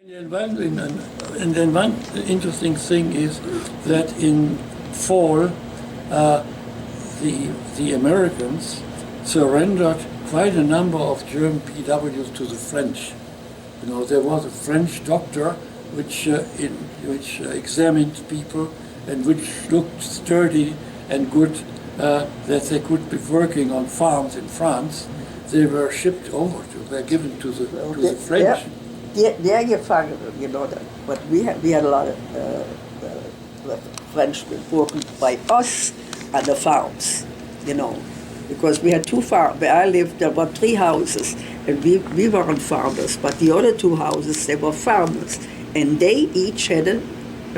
And then one interesting thing is that in fall, the Americans surrendered quite a number of German PWs to the French. You know, there was a French doctor which examined people and which looked sturdy and good, that they could be working on farms in France. They were shipped over were given to the French. There you find, you know, but we had a lot of Frenchmen working by us at the farms, you know, because we had two farms. Where I lived, there were 3 houses, and we weren't farmers, but the other 2 houses, they were farmers, and they each had a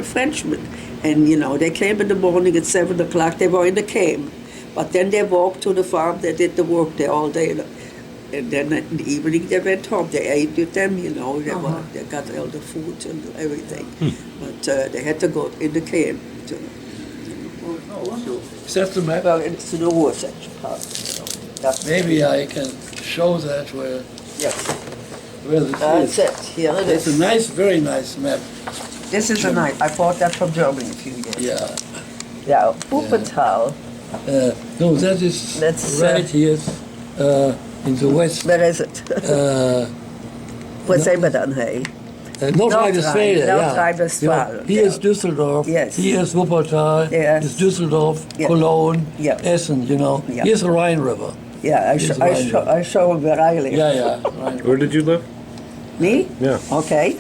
Frenchman. And, you know, they came in the morning at 7 o'clock, they were in the camp, but then they walked to the farm, they did the work there all day. And then in the evening they went home. They ate with them, you know. They got all the food and everything. But they had to go in the camp. Is that the map? Well, it's the war section. Maybe I can show that where. Yes. Where this That's is. it. Here it is. It's a nice, very nice map. This is a nice. I bought that from Germany a few years. Yeah. Yeah. Wuppertal. No, that is right here. In the west. Where is it? Wo zijn we dan, hey? Nordrhein-Westfalen, ja. Nordrhein-Westfalen. Hier ist Düsseldorf, yes. Hier ist Wuppertal, yes. Is Düsseldorf, Cologne, Essen, you know. Here's the Rhine River. Yeah, I show where I live. Yeah. Where did you live? Me? Yeah. Okay.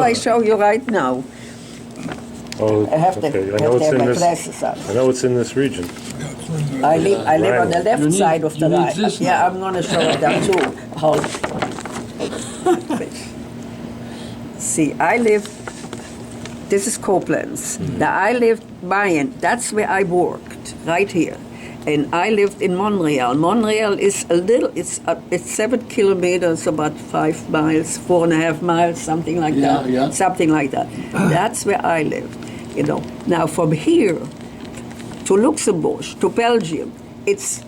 I show you right now. Oh, I have to have my glasses on. I know it's in this region. I live on the left side of the Rhine. Yeah, I'm going to show you that too. Hold. See, I live, this is Koblenz. Now I lived Bayern, that's where I worked, right here. And I lived in Montreal. Montreal is a little, it's 7 kilometers, about 5 miles, 4.5 miles, something like that. Yeah. Something like that. That's where I lived, you know. Now from here to Luxembourg, to Belgium, it's,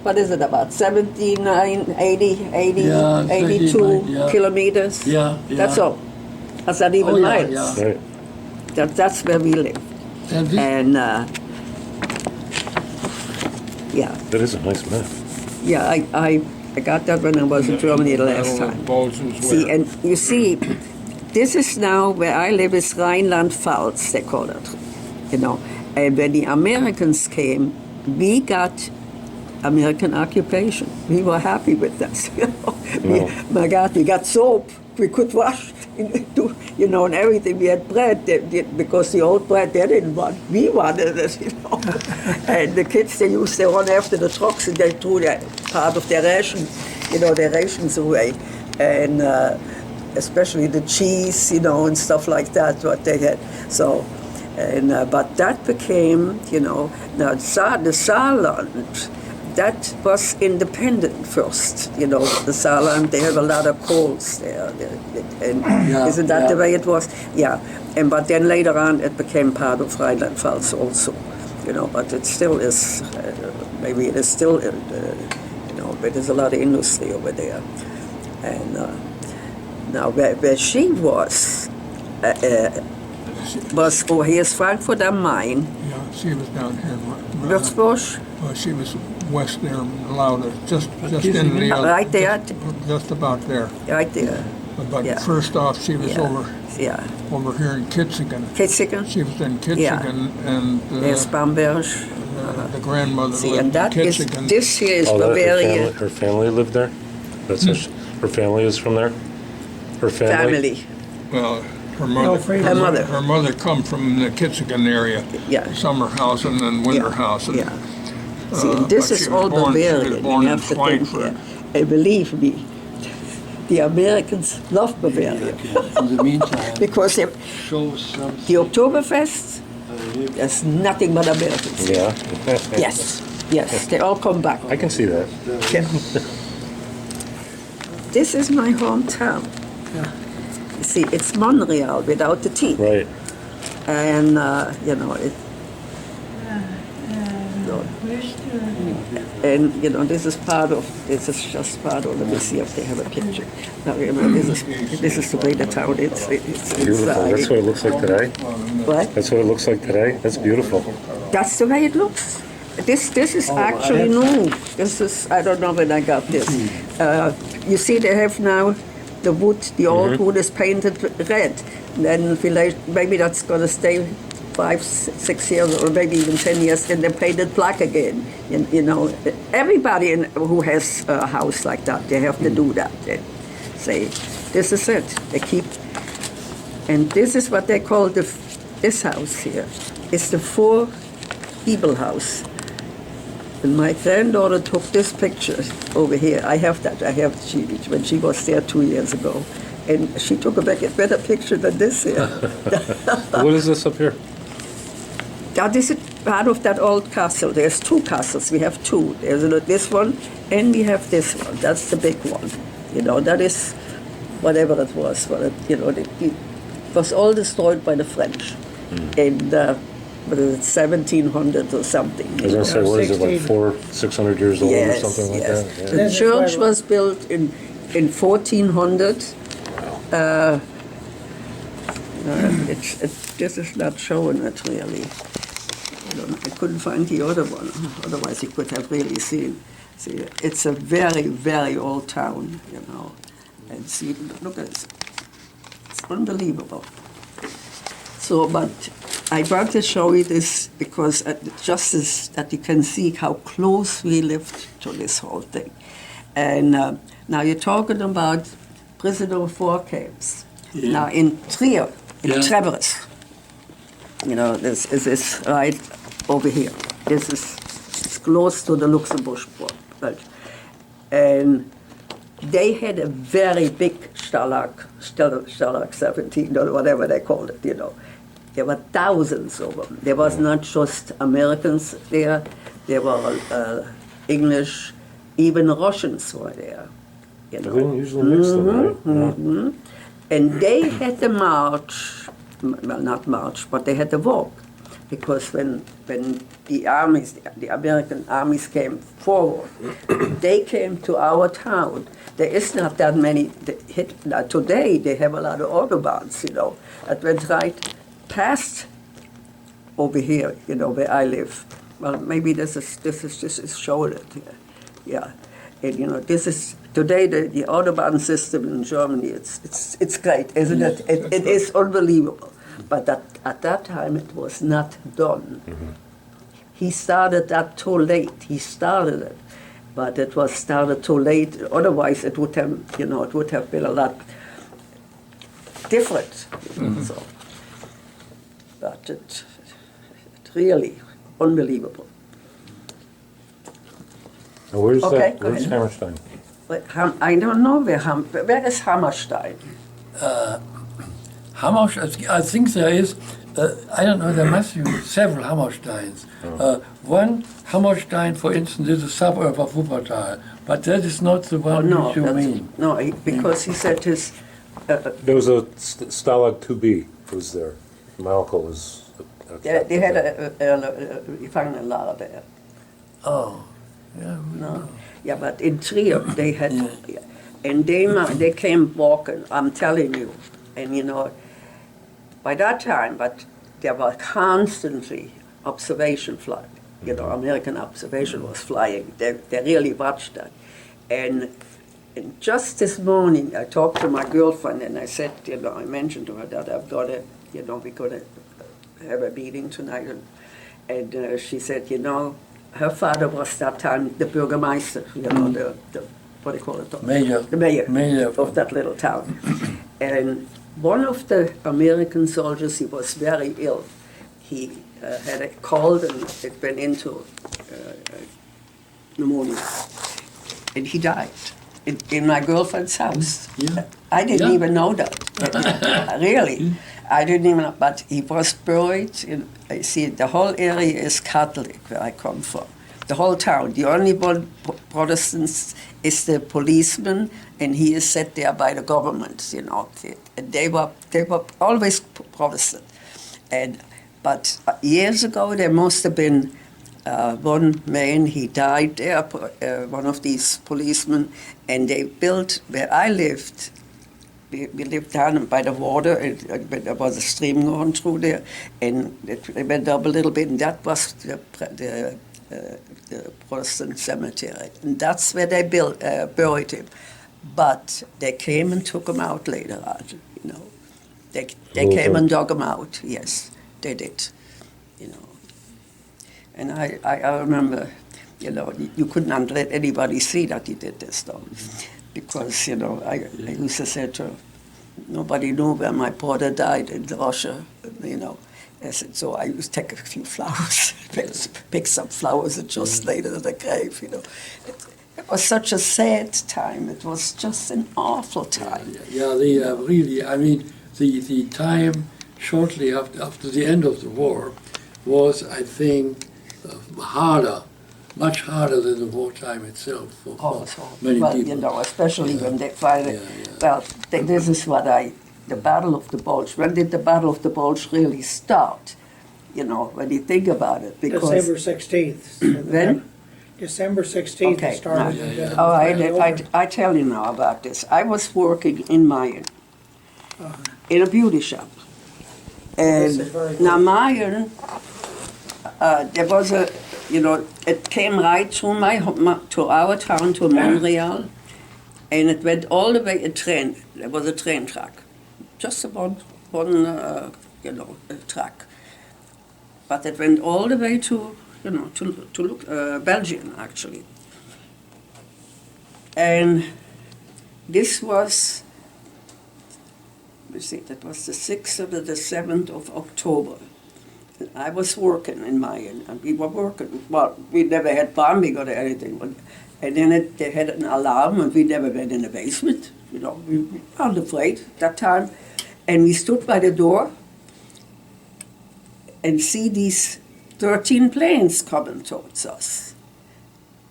what is it, about 79, 80, 82 kilometers? Yeah. That's all. That's not even miles. Yeah. Right. That's where we live. And yeah. That is a nice map. Yeah, I got that when I was in Germany the last time. See, and you see, this is now where I live is Rhineland-Pfalz, they call it, you know. And when the Americans came, we got American occupation. We were happy with this, you know. My God, we got soap. We could wash, you know, and everything. We had bread, because the old bread they didn't want. We wanted it, you know. And the kids, they used to run after the trucks and they threw that part of their ration, you know, their rations away. And especially the cheese, you know, and stuff like that, what they had. So, and but that became, you know, now the Saarland, that was independent first, you know, the Saarland, they have a lot of coals there. And isn't that the way it was? Yeah, and but then later on it became part of Rhineland-Pfalz also, you know, but it still is, maybe it is still, you know, but there's a lot of industry over there. And now where she was oh, here's Frankfurt am Main. Yeah, she was down here in Würzburg? Well, she was west there, Lauda, just in the other, right there? just about there. Right there. But first off, she was over here in Kitzingen. Kitzingen? She was in Kitzingen, and there's Bamberg. The grandmother See, and lived that in is, Kitzingen. this here is Bavaria. Her family lived there? That's her family is from there? Her family? Well, her mother come from the Kitzingen area. Yeah. Summer house and then winter house. And, See, this is all Bavarian. You have to think here. And believe me, the Americans love Bavaria. In the meantime, because the Oktoberfest, there's nothing but Americans. Yeah. Yes, they all come back. I can see that. Yeah. This is my hometown. You see, it's Montreal without the T. Right. And, you know, it... And this is just part of. Let me see if they have a picture. Now this is the way the town is. It's Beautiful. That's what it looks like today. What? That's what it looks like today. That's beautiful. That's the way it looks. This is actually new. This is, I don't know when I got this. You see, they have now the wood, the old wood is painted red. Then maybe that's going to stay 5, 6 years, or maybe even 10 years, and they paint it black again. Everybody who has a house like that, they have to do that. They say, this is it. They keep, and this is what they call this house here. It's the 4 People house. And my granddaughter took this picture over here. I have that. When she was there 2 years ago. And she took a better picture than this here. What is this up here? That is part of that old castle. There's 2 castles. We have 2. There's this one, and we have this one. That's the big one. That is whatever it was. It was all destroyed by the French. In 1700 or something. I was going to say, what is it, like 400-600 years old or something like that? Yeah. The church was built in 1400. This is not showing it really. I couldn't find the other one. Otherwise, you could have really seen. See, it's a very, very old town, And see, look at this. It's unbelievable. So, but I want to show you this because just that you can see how close we lived to this whole thing. And now you're talking about prisoner of war camps. Yeah. Now in Trier, in Yeah. Treveris, this is right over here. This is close to the Luxembourg belt. And they had a very big Stalag 17, or whatever they called it, There were thousands of them. There was not just Americans there. There were English, even Russians were there. They didn't usually mix them, right? Yeah. And they had to march, well, not march, but they had to walk. Because when the American armies came forward, they came to our town. There is not that many. Today they have a lot of autobahns, that went right past over here, where I live. Well, maybe this is showing it here. Yeah, and this is today the autobahn system in Germany. It's great, isn't it? It is unbelievable. But at that time it was not done. Mm-hmm. He started that too late. He started it, but it was started too late. Otherwise, it would have it would have been a lot different. Mm-hmm. So. But it's really unbelievable. Now where's Okay, go where's ahead. Hammerstein? But I don't know where is Hammerstein? I think there is, I don't know, there must be several Hammersteins. One Hammerstein, for instance, is a suburb of Wuppertal, but that is not the one which you mean. No, because he said his... There was a Stalag 2B was there. My uncle was... They had a Gefangenenlager there. Oh, yeah. No. Yeah, but in Trier they had... And they came walking, I'm telling you. And by that time, but there were constantly observation flying. American observation was flying. They really watched that. And just this morning, I talked to my girlfriend and I said, I mentioned to her that I've got to, we're going to have a meeting tonight. And she said, her father was that time the Bürgermeister, the what do you call it? Mayor. The mayor of that little town. And one of the American soldiers, he was very ill. He had a cold and it went into pneumonia. And he died in my girlfriend's house. Yeah. I didn't even know that. Really. I didn't even know. But he was buried in, I see, the whole area is Catholic where I come from. The whole town. The only one Protestants is the policeman, and he is set there by the government, And they were always Protestant. But years ago, there must have been one man, he died there, one of these policemen, and they built where I lived. We lived down by the water, and there was a stream going through there, and it went up a little bit, and that was the Protestant cemetery. And that's where they buried him. But they came and took him out later on, you know. They came and dug him out, yes, they did, you know. And I remember, you know, you couldn't let anybody see that he did this stuff. Because, you know, I used to say to her, nobody knew where my brother died in Russia, you know. I said, so I used to take a few flowers, pick some flowers and just lay them in the grave, you know. It was such a sad time. It was just an awful time. Yeah, really, I mean, the time shortly after the end of the war was, I think, harder, much harder than the wartime itself for many well, people. You know, especially when they finally, well, this is what the Battle of the Bulge, when did the Battle of the Bulge really start? You know, when you think about it, because... December 16th. When? December 16th Okay, started. all right, I tell you now about this. I was working in Mayen, in a beauty shop. This is very And now Mayen, there was a, you know, it came right through to our town, to Montreal, and it went all the way, there was a train track, just about one you know, track. But it went all the way to, you know, to Belgium, actually. And this was, let me see, that was the 6th or the 7th of October. And I was working in Mayen, and we were working. Well, we never had bombing or anything. And then they had an alarm, and we never went in the basement. You know, we weren't afraid at that time. And we stood by the door and see these 13 planes coming towards us.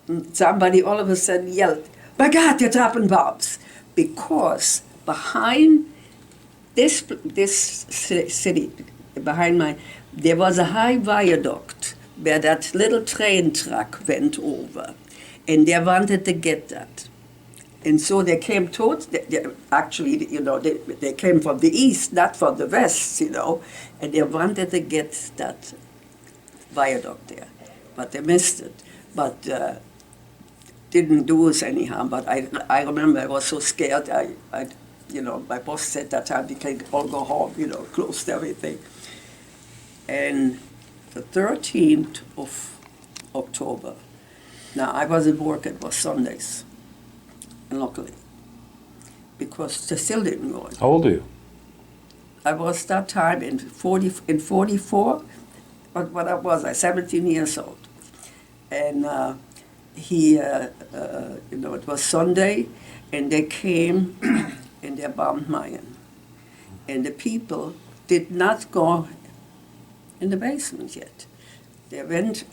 And somebody all of a sudden yelled, "My God, they're dropping bombs!" Because behind this city, behind mine, there was a high viaduct where that little train track went over, and they wanted to get that. And so they came towards, actually, you know, they came from the east, not from the west, you know, and they wanted to get that viaduct there, but they missed it. But didn't do us any harm. But I remember I was so scared. I you know, my boss said that time we can all go home, you know, closed everything. And the 13th of October, now I wasn't working, it was Sundays, and luckily, because they still didn't go in. How old are you? I was that time in 44, what I was, 17 years old. And you know, it was Sunday, and they came and they bombed Mayen. And the people did not go in the basement yet. They went,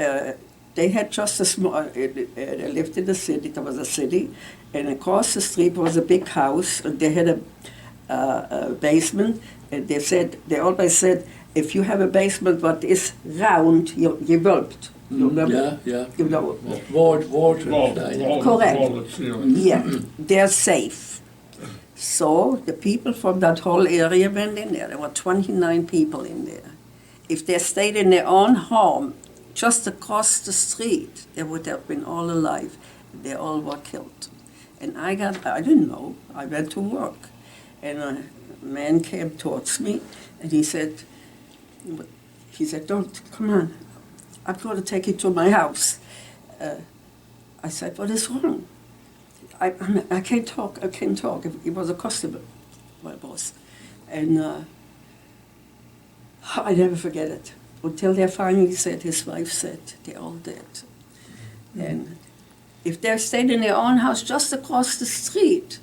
they had just a small, they lived in the city, there was a city, and across the street was a big house, and they had a basement, and they always said, if you have a basement what is round, you wölbt. You remember? Yeah. You know. Correct. Yeah, they're safe. So the people from that whole area went in there. There were 29 people in there. If they stayed in their own home, just across the street, they would have been all alive. They all were killed. And I didn't know. I went to work. And a man came towards me, and he said, "Don't, come on. I'm going to take you to my house." I said, "What is wrong?" I can't talk. He was a customer, my boss. And I never forget it. Until they finally said, his wife said, they're all dead. And if they stayed in their own house just across the street,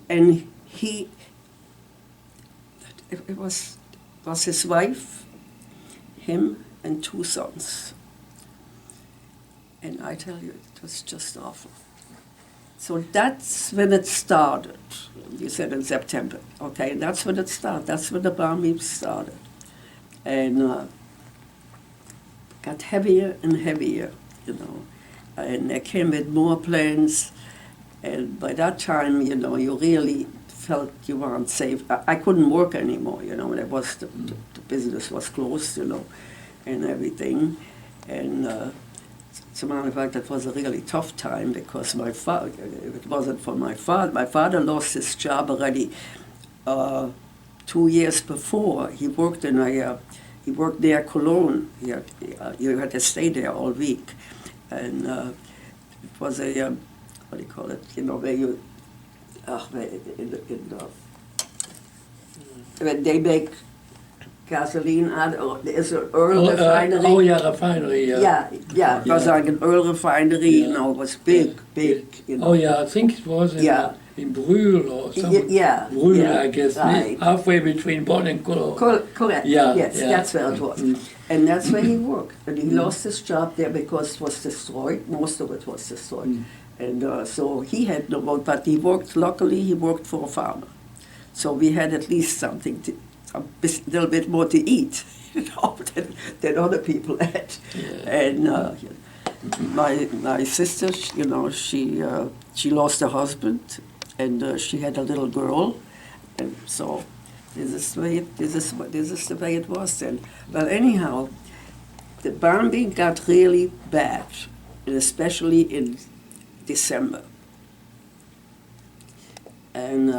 and it was his wife, him, and 2 sons. And I tell you, it was just awful. So that's when it started. You said in September, okay? That's when it started. That's when the bombing started. And got heavier and heavier. you know. And they came with more planes, and by that time, you know, you really felt you weren't safe. I couldn't work anymore, you know. The business was closed, you know, and everything. And as a matter of fact, that was a really tough time because my father, it wasn't for my father. My father lost his job already 2 years before. He worked near Cologne. You had to stay there all week. And it was a, what do you call it, you know, where you, when they make gasoline out, there's an oil refinery. Oh yeah, refinery. Yeah, it was like an oil refinery, you know, it was big, you know. Oh yeah, I think it was in Brühl or something. Yeah, Brühl, I guess, right. halfway between Bonn and Cologne. Correct, Yeah, yes, yeah. that's where it was. And that's where he worked. And he lost his job there because it was destroyed, most of it was destroyed. And so he had no vote, but luckily he worked for a farmer. So we had at least something, a little bit more to eat, you know, than other people had. Yeah. And my sister, you know, she lost her husband, and she had a little girl, and so this is the way it was then. Well, anyhow, the bombing got really bad, and especially in December. And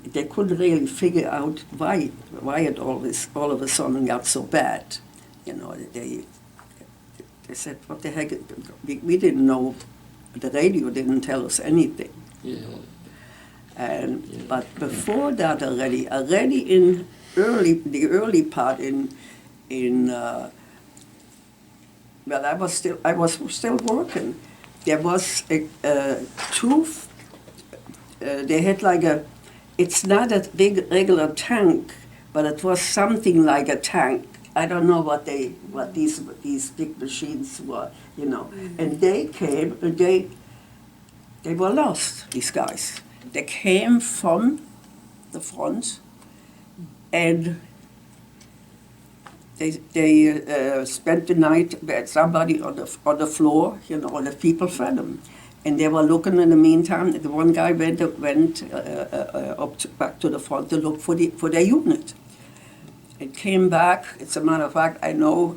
they couldn't really figure out why it all of a sudden got so bad. You know, they said, what the heck, we didn't know, the radio didn't tell us anything. Yeah. But before that already in the early part well, I was still working. There was they had like it's not a big regular tank, but it was something like a tank. I don't know what these big machines were, you know. And they came and they were lost, these guys. They came from the front, and they spent the night with somebody on the floor, you know, and the people fed them. And they were looking in the meantime. The one guy went back to the front to look for their unit. It came back. As a matter of fact, I know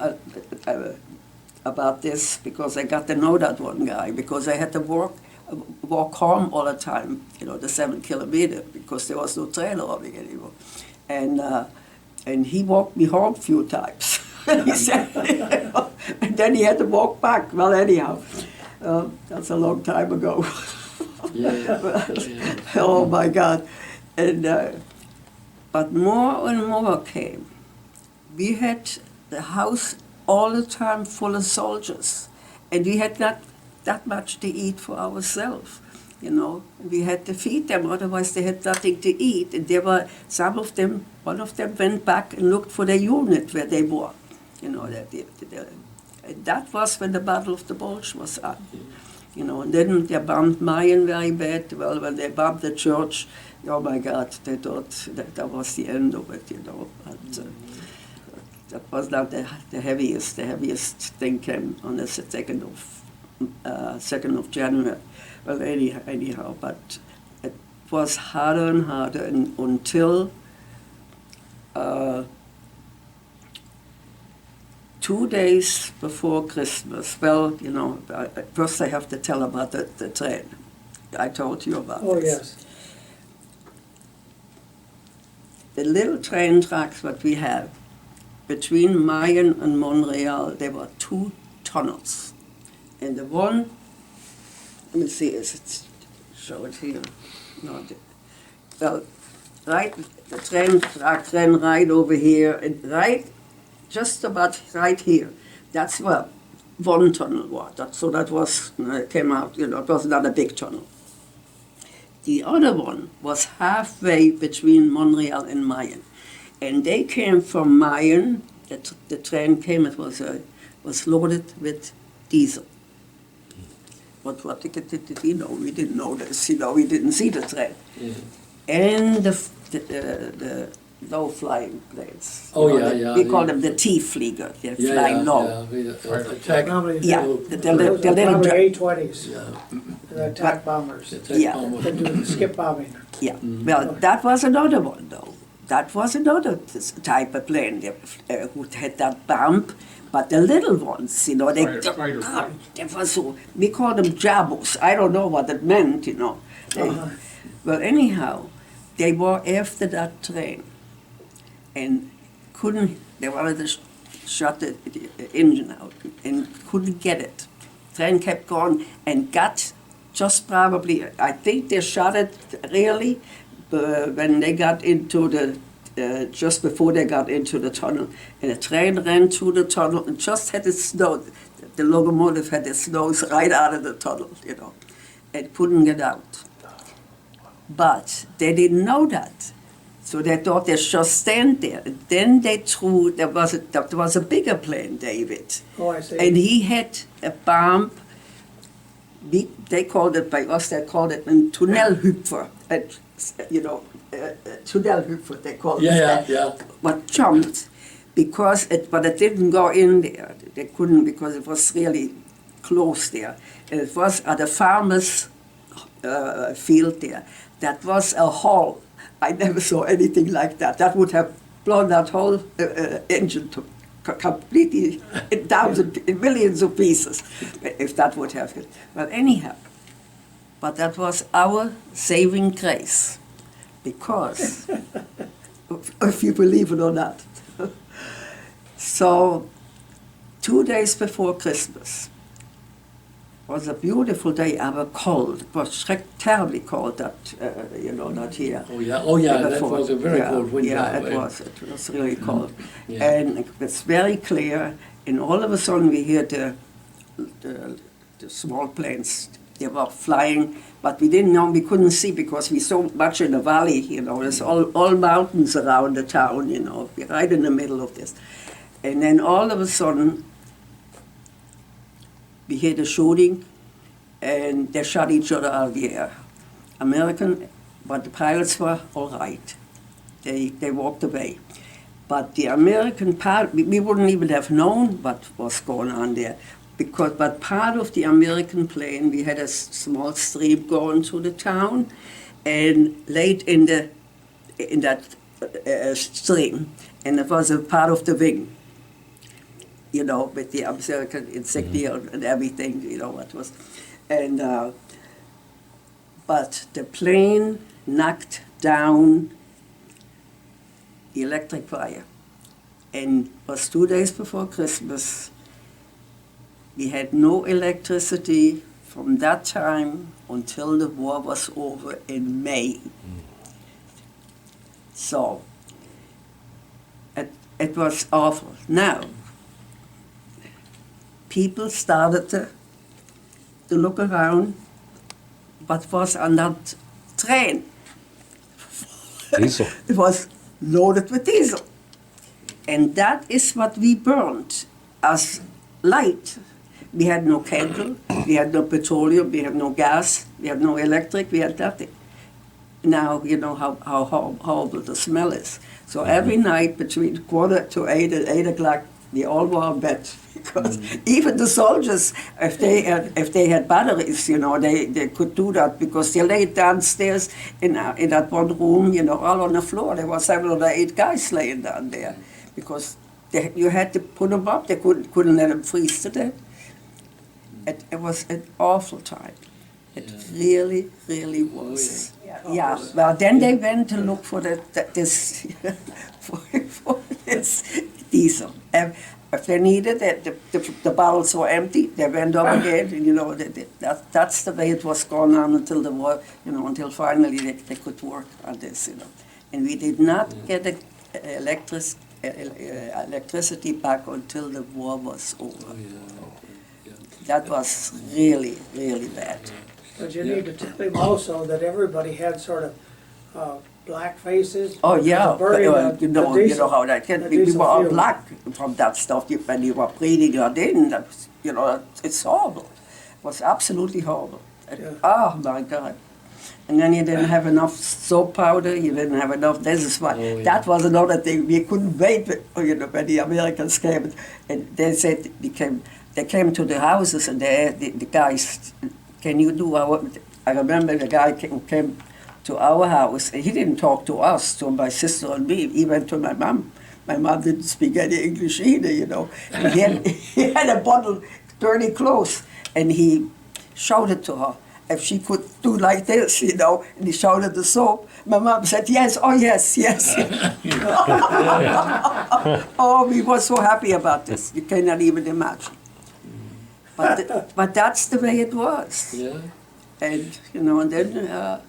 about this because I got to know that one guy, because I had to walk home all the time, you know, the 7 kilometers, because there was no train running anymore. And he walked me home a few times. He said, and then he had to walk back. Well, anyhow, that's a long time ago. Oh my God! And but more and more came. We had the house all the time full of soldiers, and we had not that much to eat for ourselves. You know, we had to feed them, otherwise they had nothing to eat. And there were some of them. One of them went back and looked for their unit where they were. You know, and that was when the Battle of the Bulge was on. You know, and then they bombed Mayen very bad. Well, when they bombed the church, oh my God, they thought that was the end of it. You know, but, that was not the heaviest. The heaviest thing came on the 2nd of January. Well, anyhow, but it was harder and harder until 2 days before Christmas. Well, you know, first I have to tell about the train. I told you about Oh, this. yes. The little train tracks that we have between Mayen and Montreal, there were 2 tunnels. And the one, let me see, show it here. No, well, right, the train track ran right over here, and right, just about right here. That's where one tunnel was. So that was, came out, you know, it was not a big tunnel. The other one was halfway between Montreal and Mayen. And they came from Mayen, the train came, it was loaded with diesel. What did we know? We didn't know this, you know, we didn't see the train. Yeah. And low-flying planes. Oh, You know, yeah, the- yeah, We the- call them the T-Flieger. They're Yeah, flying yeah, low. yeah. We attack. Probably, Yeah, the little probably dra- A-20s, Yeah, the attack bombers. attack Yeah. bombers. They do the skip bombing. Yeah, well, that was another one, though. That was another type of plane who had that bump. But the little ones, you know, they Fighter planes. they were so, we call them jabos. I don't know what it meant, you know. Well, anyhow, they were after that train and they wanted to shut the engine out and couldn't get it. Train kept going and got just probably, I think they shot it really when they got into just before they got into the tunnel. And the train ran through the tunnel and just had its snow. The locomotive had its nose right out of the tunnel, you know, and couldn't get out. But they didn't know that. So they thought they should stand there. And then they threw, there was a bigger plane, David. Oh, I see. And he had a bomb. They called it, by us, they called it a Tunnelhüpfer. Tunnelhüpfer, they called it. Yeah. But jumped, but it didn't go in there. They couldn't because it was really close there. And it was at a farmer's field there. That was a hole. I never saw anything like that. That would have blown that whole engine to completely in millions of pieces, if that would have it. Well, anyhow, but that was our saving grace, because, if you believe it or not. So, 2 days before Christmas, was a beautiful day, aber cold. It was terribly cold, that, not here. Oh yeah, that Before. was a very cold winter. Yeah, it was really cold. Yeah. And it was very clear, and all of a sudden we hear the small planes, they were flying, but we didn't know, we couldn't see because we're so much in the valley, you know, there's all mountains around the town, you know, we're right in the middle of this. And then all of a sudden, we hear the shooting, and they shot each other out of the air. American, but the pilots were all right. They walked away. But the American part, we wouldn't even have known what was going on there, but part of the American plane, we had a small stream going through the town, and late in that stream, and it was a part of the wing. You know, with the American insignia and everything, you know what was. And, but the plane knocked down the electric wire. And it was 2 days before Christmas. We had no electricity from that time until the war was over in May. So, it was awful. Now, people started to look around what was on that train. Diesel. It was loaded with diesel. And that is what we burned as light. We had no candle, we had no petroleum, we had no gas, we had no electric, we had nothing. Now you know how horrible the smell is. So every night between 7:45 and 8 o'clock, we all were in bed, because even the soldiers, if they had batteries, you know, they could do that, because they laid downstairs in that one room, you know, all on the floor. There were 7 or 8 guys laying down there, because you had to put them up. They couldn't let them freeze to death. It was an awful time. It really, really was. Yeah. Well, then they went to look for this for this diesel. If they needed it, the barrels were empty. They went up again. And, you know, that's the way it was going on until the war. You know, until finally they could work on this. You know, and we did not get electricity back until the war was over. That was really, really bad. But you need to tell him also that everybody had sort of black faces. Oh yeah, burning you know how that can be. We were all black from that stuff. When you were breathing it in, you know, it's horrible. It was absolutely horrible. Yeah. Oh my God! And then you didn't have enough soap powder, you didn't have enough, this is why. Oh, yeah. That was another thing, we couldn't wait, when the Americans came, and they said, they came to the houses, and the guys, can you do I remember the guy came to our house, and he didn't talk to us, to my sister and me, he went to my mom. My mom didn't speak any English either, And he had a bottle, dirty clothes, and he shouted to her if she could do like this, and he shouted the soap. My mom said, yes, oh yes, yes. Oh, we were so happy about this, you cannot even imagine. But that's the way it was. Yeah. And, and then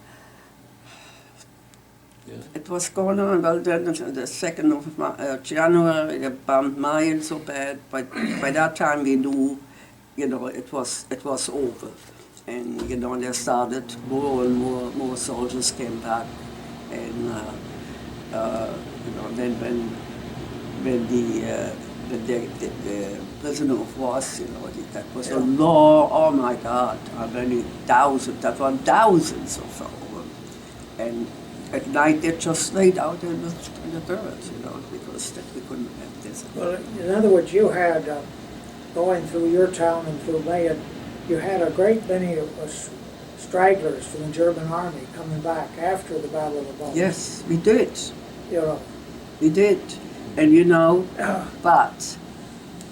it was going on. Well, then the 2nd of January, they bombed Mayan so bad, but by that time we knew, it was over. And, they started more and more soldiers came back. And, then when the prisoner of wars, that was a law, oh my God, how many thousands, that were thousands of them. And at night they just laid out in the dirt, because we couldn't have this. Well, in other words, you had, going through your town and through Mayan, you had a great many stragglers from the German army coming back after the Battle of the Bulge. Yes, we did. You We did. And but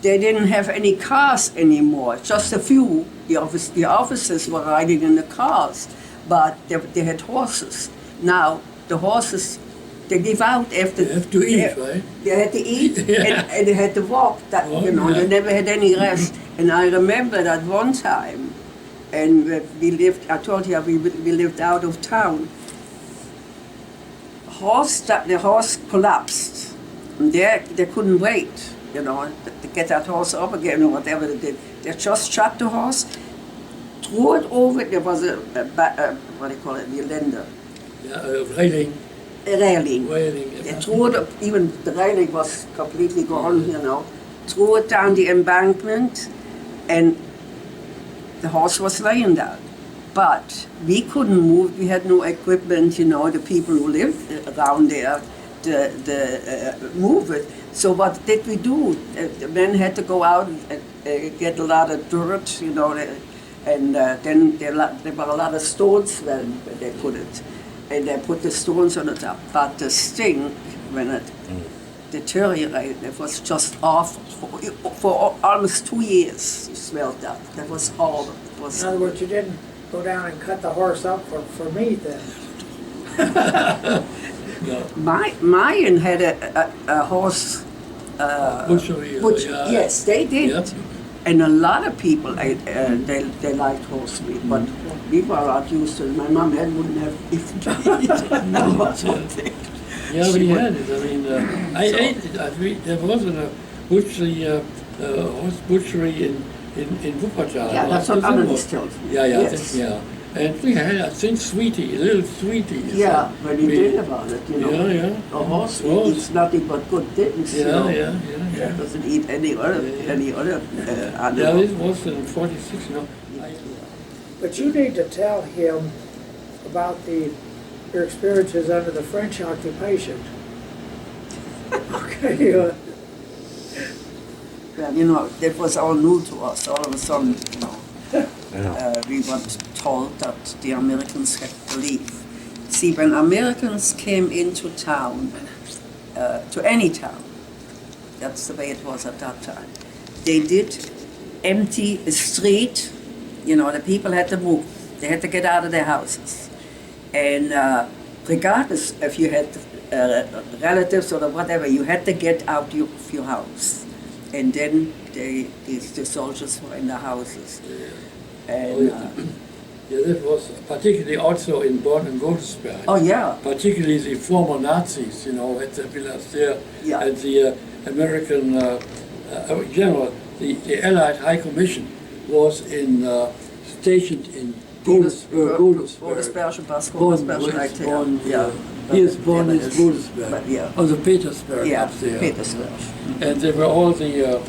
they didn't have any cars anymore, just a few. The officers were riding in the cars, but they had horses. Now, the horses, they live out after... They have to eat, right? They had to eat, and they had to walk. They never had any rest. And I remember that one time, and I told you we lived out of town. The horse collapsed. And they couldn't wait, to get that horse up again or whatever they did. They just shot the horse, threw it over. There was what do you call it, the lender. Yeah, railing. A railing. Railing. They threw it, even the railing was completely gone, threw it down the embankment, and the horse was laying there. But we couldn't move, we had no equipment, the people who lived around there, move it. So what did we do? The men had to go out and get a lot of dirt, and then there were a lot of stones when they put it. And they put the stones on the top. But the stink, when it deteriorated, it was just awful. For almost 2 years, you smelled that. That was horrible. In other words, you didn't go down and cut the horse up for meat then? Mayan had a horse... butchery. Yes, they did. Yep. And a lot of people, they liked horse meat, but we were not used to it. My mom wouldn't have eaten it. Yeah, we had it. I mean, I ate it. There was a horse butchery in Wuppertal. Yeah, that's what Annelies told me. Yeah, yes. And we had, I think, Sweetie, a little Sweetie. Yeah, when you did about it, Yeah. A horse eats nothing but good things. Yeah. It doesn't eat any other animal. Yeah, this was in 46, But you need to tell him about your experiences under the French occupation. Okay. Well, that was all new to us. All of a sudden, we were told that the Americans had to leave. See, when Americans came into town, to any town, that's the way it was at that time, they did empty a street. The people had to move. They had to get out of their houses. And regardless if you had relatives or whatever, you had to get out of your house. And then the soldiers were in the houses. And, that was particularly also in Bonn and Godesberg. Oh, yeah. Particularly the former Nazis, at the villas there. Yeah. And the American, general, the Allied High Commission was stationed in Godesberg. Here's Bonn is Godesberg. Also Petersburg up there. Petersburg. And there were all the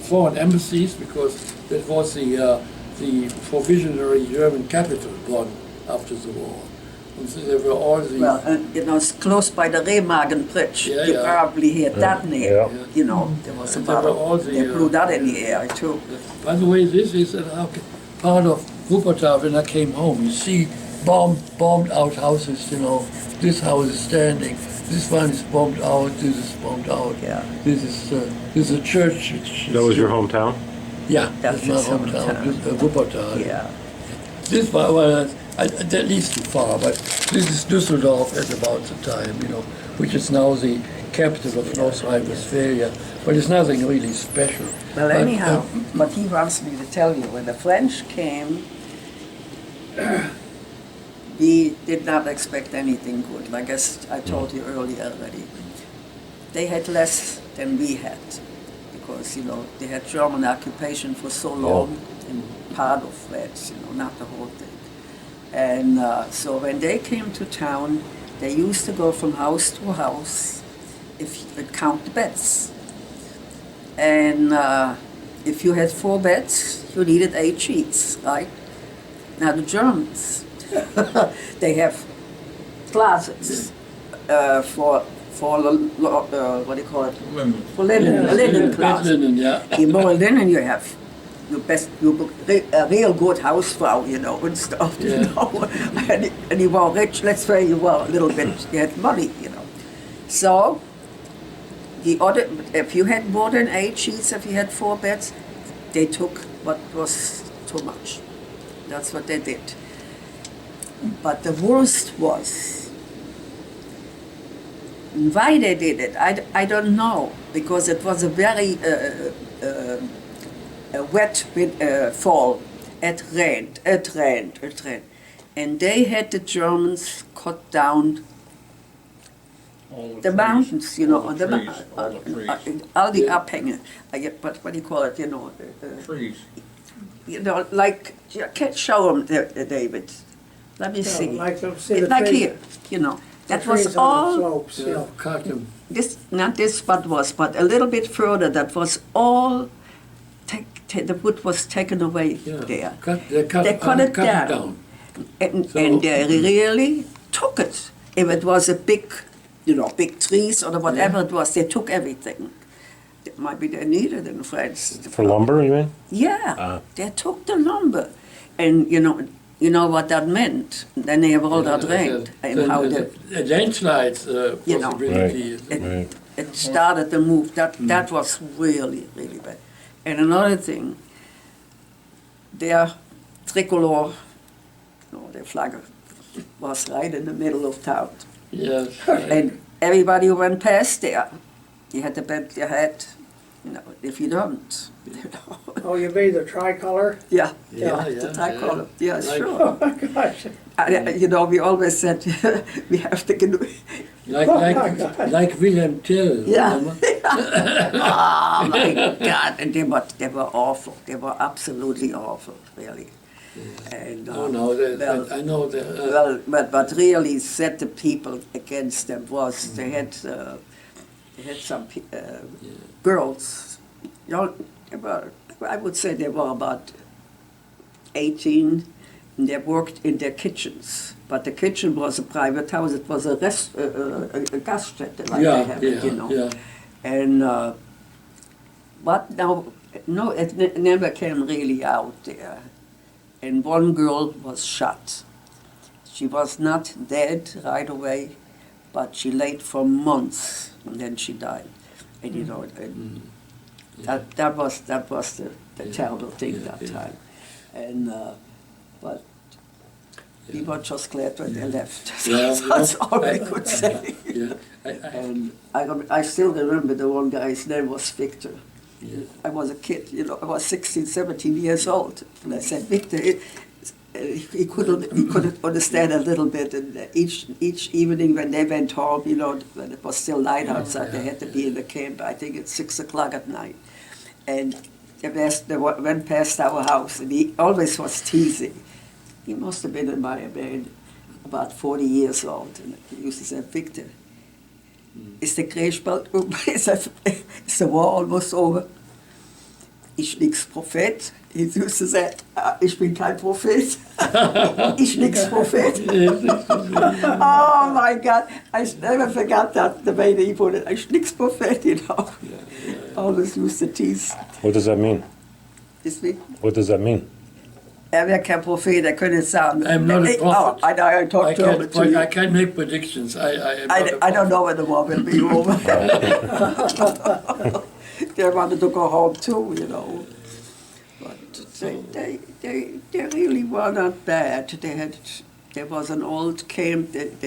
foreign embassies, because that was the the provisionary German capital, Bonn, after the war. And so there were all the... Well, it's close by the Remagen Bridge. Yeah, You yeah. probably heard that name. Yeah. You know, there was a And there were all battle. the, They blew that in the air too. By the way, this is part of Wuppertal when I came home. You see bombed out houses, you know. This house is standing. This one is bombed out. This is bombed out. Yeah. This is a church. That was your hometown? Yeah, That's that's my his hometown, hometown. Wuppertal. Yeah. This one, well, that leads too far, but this is Düsseldorf at about the time, you know, which is now the capital of North Rhine-Westphalia. But it's nothing really special. Well, But, anyhow, what he wants me to tell you, when the French came, we did not expect anything good. Like I told you earlier already. They had less than we had because, you know, they had German occupation for so long in part of France, you know, not the whole thing. And so when they came to town, they used to go from house to house if you would count the beds. And if you had 4 beds, you needed 8 sheets, right? Now the Germans, they have closets for what do you call it? Linen. For linen, a linen closet. linen, yeah. In more linen, you have a real good housefrau, you know, and stuff, you Yeah. know. And you were rich, let's say you were a little bit, you had money, you know. So, if you had more than 8 sheets, if you had 4 beds, they took what was too much. That's what they did. But the worst was, why they did it, I don't know, because it was a very a wet fall. It rained. And they had the Germans cut down All the trees. mountains, you know, All on the the trees, all the trees. all the Abhänge. But what do you call it, you know? Trees. You know, like, you can't show them, David. Let me see. Like, see the Like trees- here, you know. the That was trees on the all, slopes, Yeah, yeah. cut them. not this spot was, but a little bit further, that was all, the wood was taken away Yeah. there. They cut it down. And they really took it. If it was a big, you know, big trees or whatever it was, they took everything. Maybe they needed in France. For lumber, you mean? Yeah, they took the lumber. And you know what that meant. Then they have all that rained. And how the landslides You know. possibility. Right. it started to move. That was really, really bad. And another thing, their tricolor, their flag was right in the middle of town. Yes. And everybody who went past there, you had to bend your head, if you don't, Oh, you mean the tricolor? Yeah, Yeah, the tricolor. Yeah, Like- sure. Oh my gosh. We always said we have to get. Like Wilhelm Tell. Yeah. remember? Oh my God! And they were awful. They were absolutely awful, really. And, Oh no, I know that. well, but what really set the people against them was they had some girls. I would say they were about 18, and they worked in their kitchens. But the kitchen was a private house. It was a Gaststätte, like they have it, Yeah. And but now, no, it never came really out there. And one girl was shot. She was not dead right away, but she laid for months, and then she died. And that was the terrible thing that time. And but we were just glad when they left. Yeah, That's yeah. all we could say. Yeah. And I still remember the one guy's name was Victor. Yeah. I was a kid, I was 16, 17 years old. And I said, Victor, he couldn't understand a little bit. And each evening when they went home, when it was still light outside, they had to be in the camp, I think it's 6 o'clock at night. And they went past our house, and he always was teasing. He must have been in my bed about 40 years old. And he used to say, Victor, is the Krieg bald is the war almost over? ich nix Prophet. He used to say, ich bin kein Prophet. Ich nix Prophet. Oh my God, I never forgot that, the way he put it. Ich nix Prophet, you know. Always used to tease. What does that mean? This week. What does that mean? Wäre kein Prophet, er könnte es sagen. I'm not a prophet. Oh, I talked to you. I can't make predictions. I don't know when the war will be over. They wanted to go home too, you know. But they really were not bad. There was an old camp. It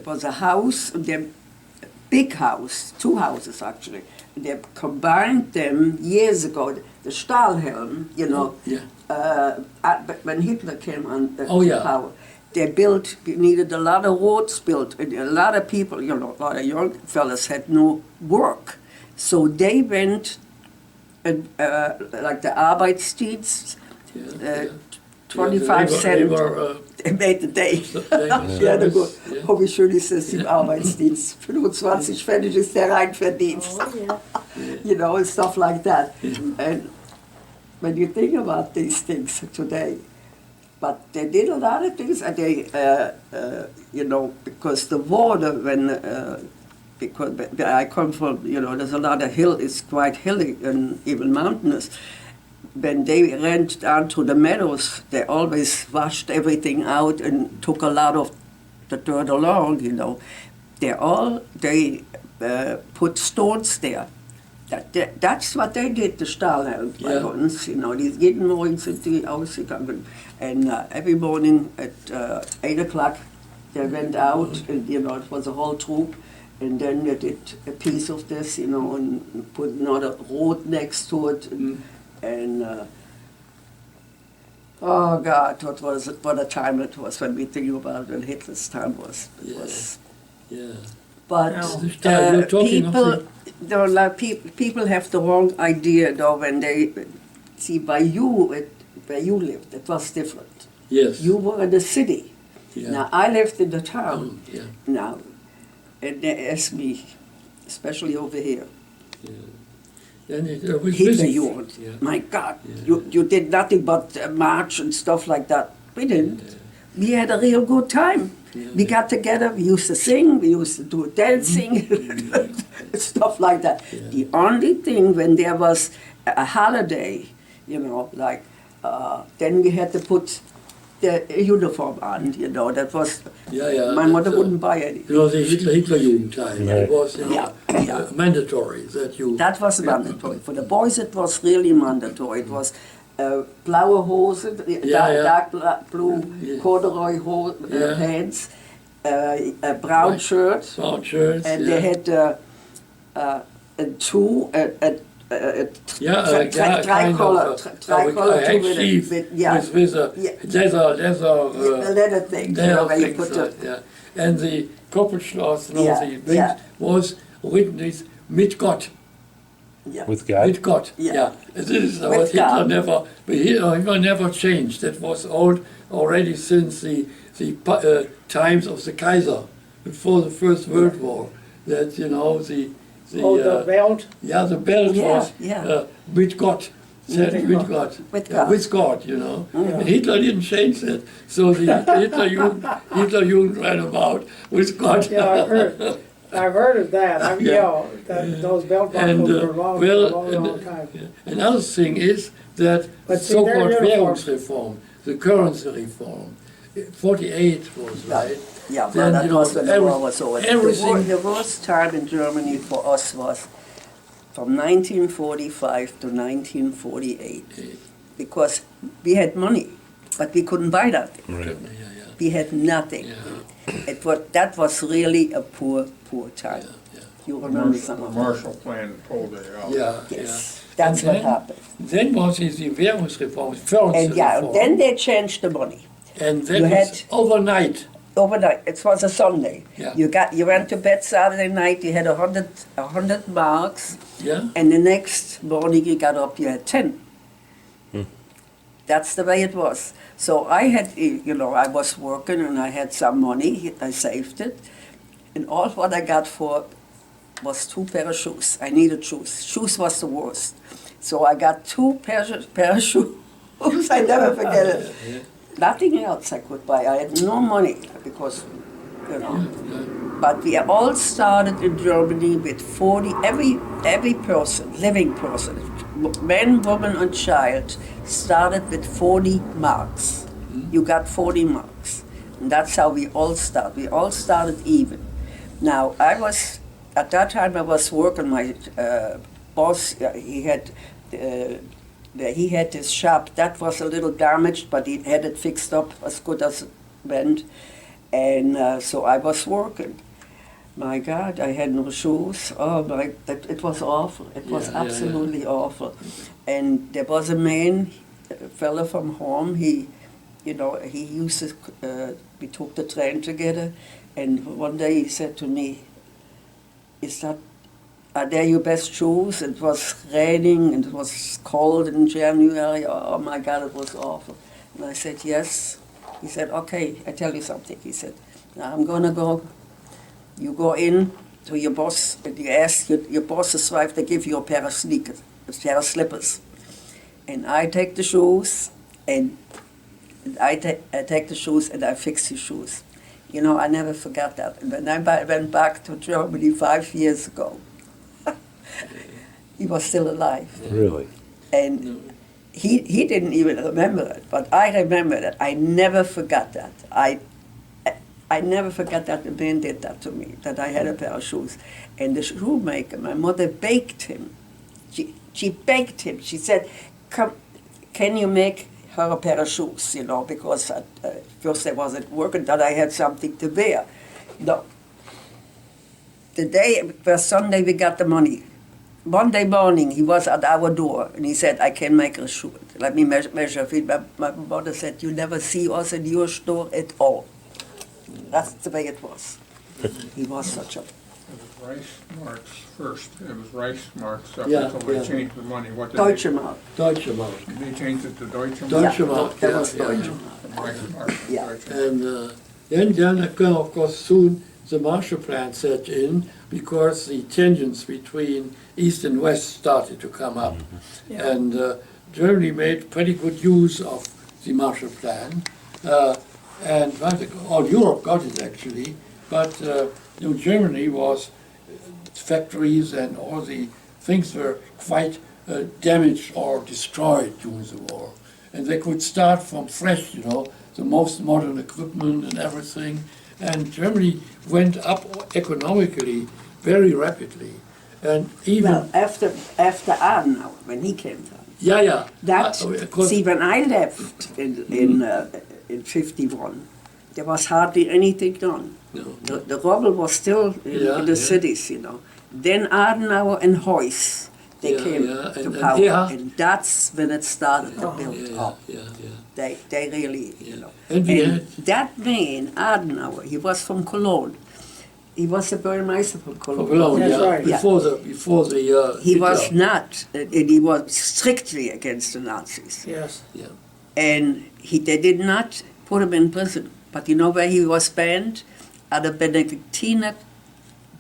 was a house, a big house, 2 houses actually. They combined them years ago. The Stahlhelm, you know. Yeah. When Hitler came on the Oh, yeah. power, they needed a lot of roads built, and a lot of people, you know, a lot of young fellas had no work. So they went, like the Arbeitsdienst, 25 cent, they made the day. Ja, da gut. Hobby schön ist es im Arbeitsdienst. 25 Pfennig ist der Reinverdienst. You know, and stuff like that. And when you think about these things today, but they did a lot of things, and they, you know, because the water, because I come from, you know, there's a lot of hill, it's quite hilly and even mountainous. When they went down to the meadows, they always washed everything out and took a lot of the dirt along, you know. They put stones there. That's what they did, the Stahlhelm bei uns, you know. Jeden Morgen sind die ausgegangen. And every morning at 8 o'clock, they went out, and, you know, it was a whole troop. And then they did a piece of this, you know, and put another road next to it. And oh God, what a time it was when we think about when Hitler's time was. But people have the wrong idea though when they see by you where you lived. It was different. Yes. You were in the city. Yeah. Now I lived in the town. Yeah. Now, and they asked me, especially over here. Yeah. Then it was Hitler, busy. you want? Yeah. My God, Yeah. you did nothing but march and stuff like that. We didn't. We had a real good time. We got together, we used to sing, we used to do dancing, stuff like that. The only thing when there was a holiday, you know, like, then we had to put the uniform on, you know, that was, my mother wouldn't buy any. You know, the Hitlerjugend time, Right. it was, you know, mandatory that you... That was mandatory. For the boys it was really mandatory. It was blaue Hose, dark blue corduroy pants, a brown shirt, and they had tricolor with a leather thing, where you put and the Koppelschloss, the wings was written with mit Gott. Yeah. With God? With God, This is what Hitler never changed. That was old already since the times of the Kaiser, before the First World War. That, you know, the belt? Yeah, the belt was with God. Said with God. With God, you know. And Hitler didn't change that. So the Hitlerjugend ran about with God. Yeah, I've heard of that. Those belt buckles were long for a long time. Another thing is that so-called Währungsreform, the currency reform, 48 was right. Yeah, well, that was when the war was over. The worst time in Germany for us was from 1945 to 1948, because we had money, but we couldn't buy nothing. Right. We had nothing. That was really a poor time. You remember some of the Marshall Plan pulled it out. Yes, that's what happened. Then was the Währungsreform, currency reform. And then they changed the money. And that was overnight. Overnight, it was a Sunday. Yeah. You went to bed Saturday night. You had 100 marks, and the next morning you got up, you had 10. That's the way it was. So I had, you know, I was working and I had some money. I saved it, and all what I got for was 2 pair of shoes. I needed shoes. Shoes was the worst. So I got 2 pair of shoes. I never forget it. Nothing else I could buy. I had no money because, you know. But we all started in Germany with 40, every person, living person, man, woman, and child, started with 40 marks. You got 40 marks. And that's how we all started. We all started even. Now, at that time I was working, my boss, he had this shop that was a little damaged, but he had it fixed up as good as it went. And so I was working. My God, I had no shoes. Oh my, it was awful. It was absolutely awful. And there was a man, a fellow from home. He used to. We took the train together, and one day he said to me, "Are they your best shoes?" It was raining and it was cold in January. Oh my God, it was awful. And I said, "Yes." He said, "Okay, I tell you something." He said, "Now I'm gonna go. You go in to your boss and you ask your boss's wife to give you a pair of sneakers, a pair of slippers. And I take the shoes and I take the shoes and I fix your shoes." You know, I never forgot that. And when I went back to Germany 5 years ago, he was still alive. Really? And he didn't even remember it, but I remember that. I never forgot that. I never forgot that the man did that to me, that I had a pair of shoes. And the shoemaker, my mother baked him. She baked him. She said, "Come, can you make her a pair of shoes?" You know, because at first I wasn't working, that I had something to wear. No. The day, first Sunday, we got the money. Monday morning, he was at our door, and he said, "I can make a shoe. Let me measure feet." My mother said, "You never see us in your store at all." That's the way it was. He was such a... It was rice marks first. It was rice marks up Yeah, until they yeah. changed the money. What did Deutsche Mark. Deutsche Mark. they changed it to Deutsche Mark? Deutsche Yeah, Mark, that yeah, was yeah. Deutsche Mark. From rice marks to Yeah. Deutsche Mark. And then, of course, soon the Marshall Plan set in because the tensions between East and West started to come up. And Germany made pretty good use of the Marshall Plan. And all Europe got it actually, but Germany was, factories and all the things were quite damaged or destroyed during the war. And they could start from fresh, the most modern equipment and everything. And Germany went up economically very rapidly. And even... Well, after Adenauer, when he came down. Yeah. See, when I left in 51, there was hardly anything done. No. The rubble was still in the cities, Then Adenauer and Heuss, they came to power, and that's when it started to build up. They really, And that man, Adenauer, he was from Cologne. He was the Bürgermeister from Cologne. Cologne, That's right. Before the He Hitler. was not, and he was strictly against the Nazis. Yes. Yeah. And they did not put him in prison. But you know where he was banned? At a Benedictine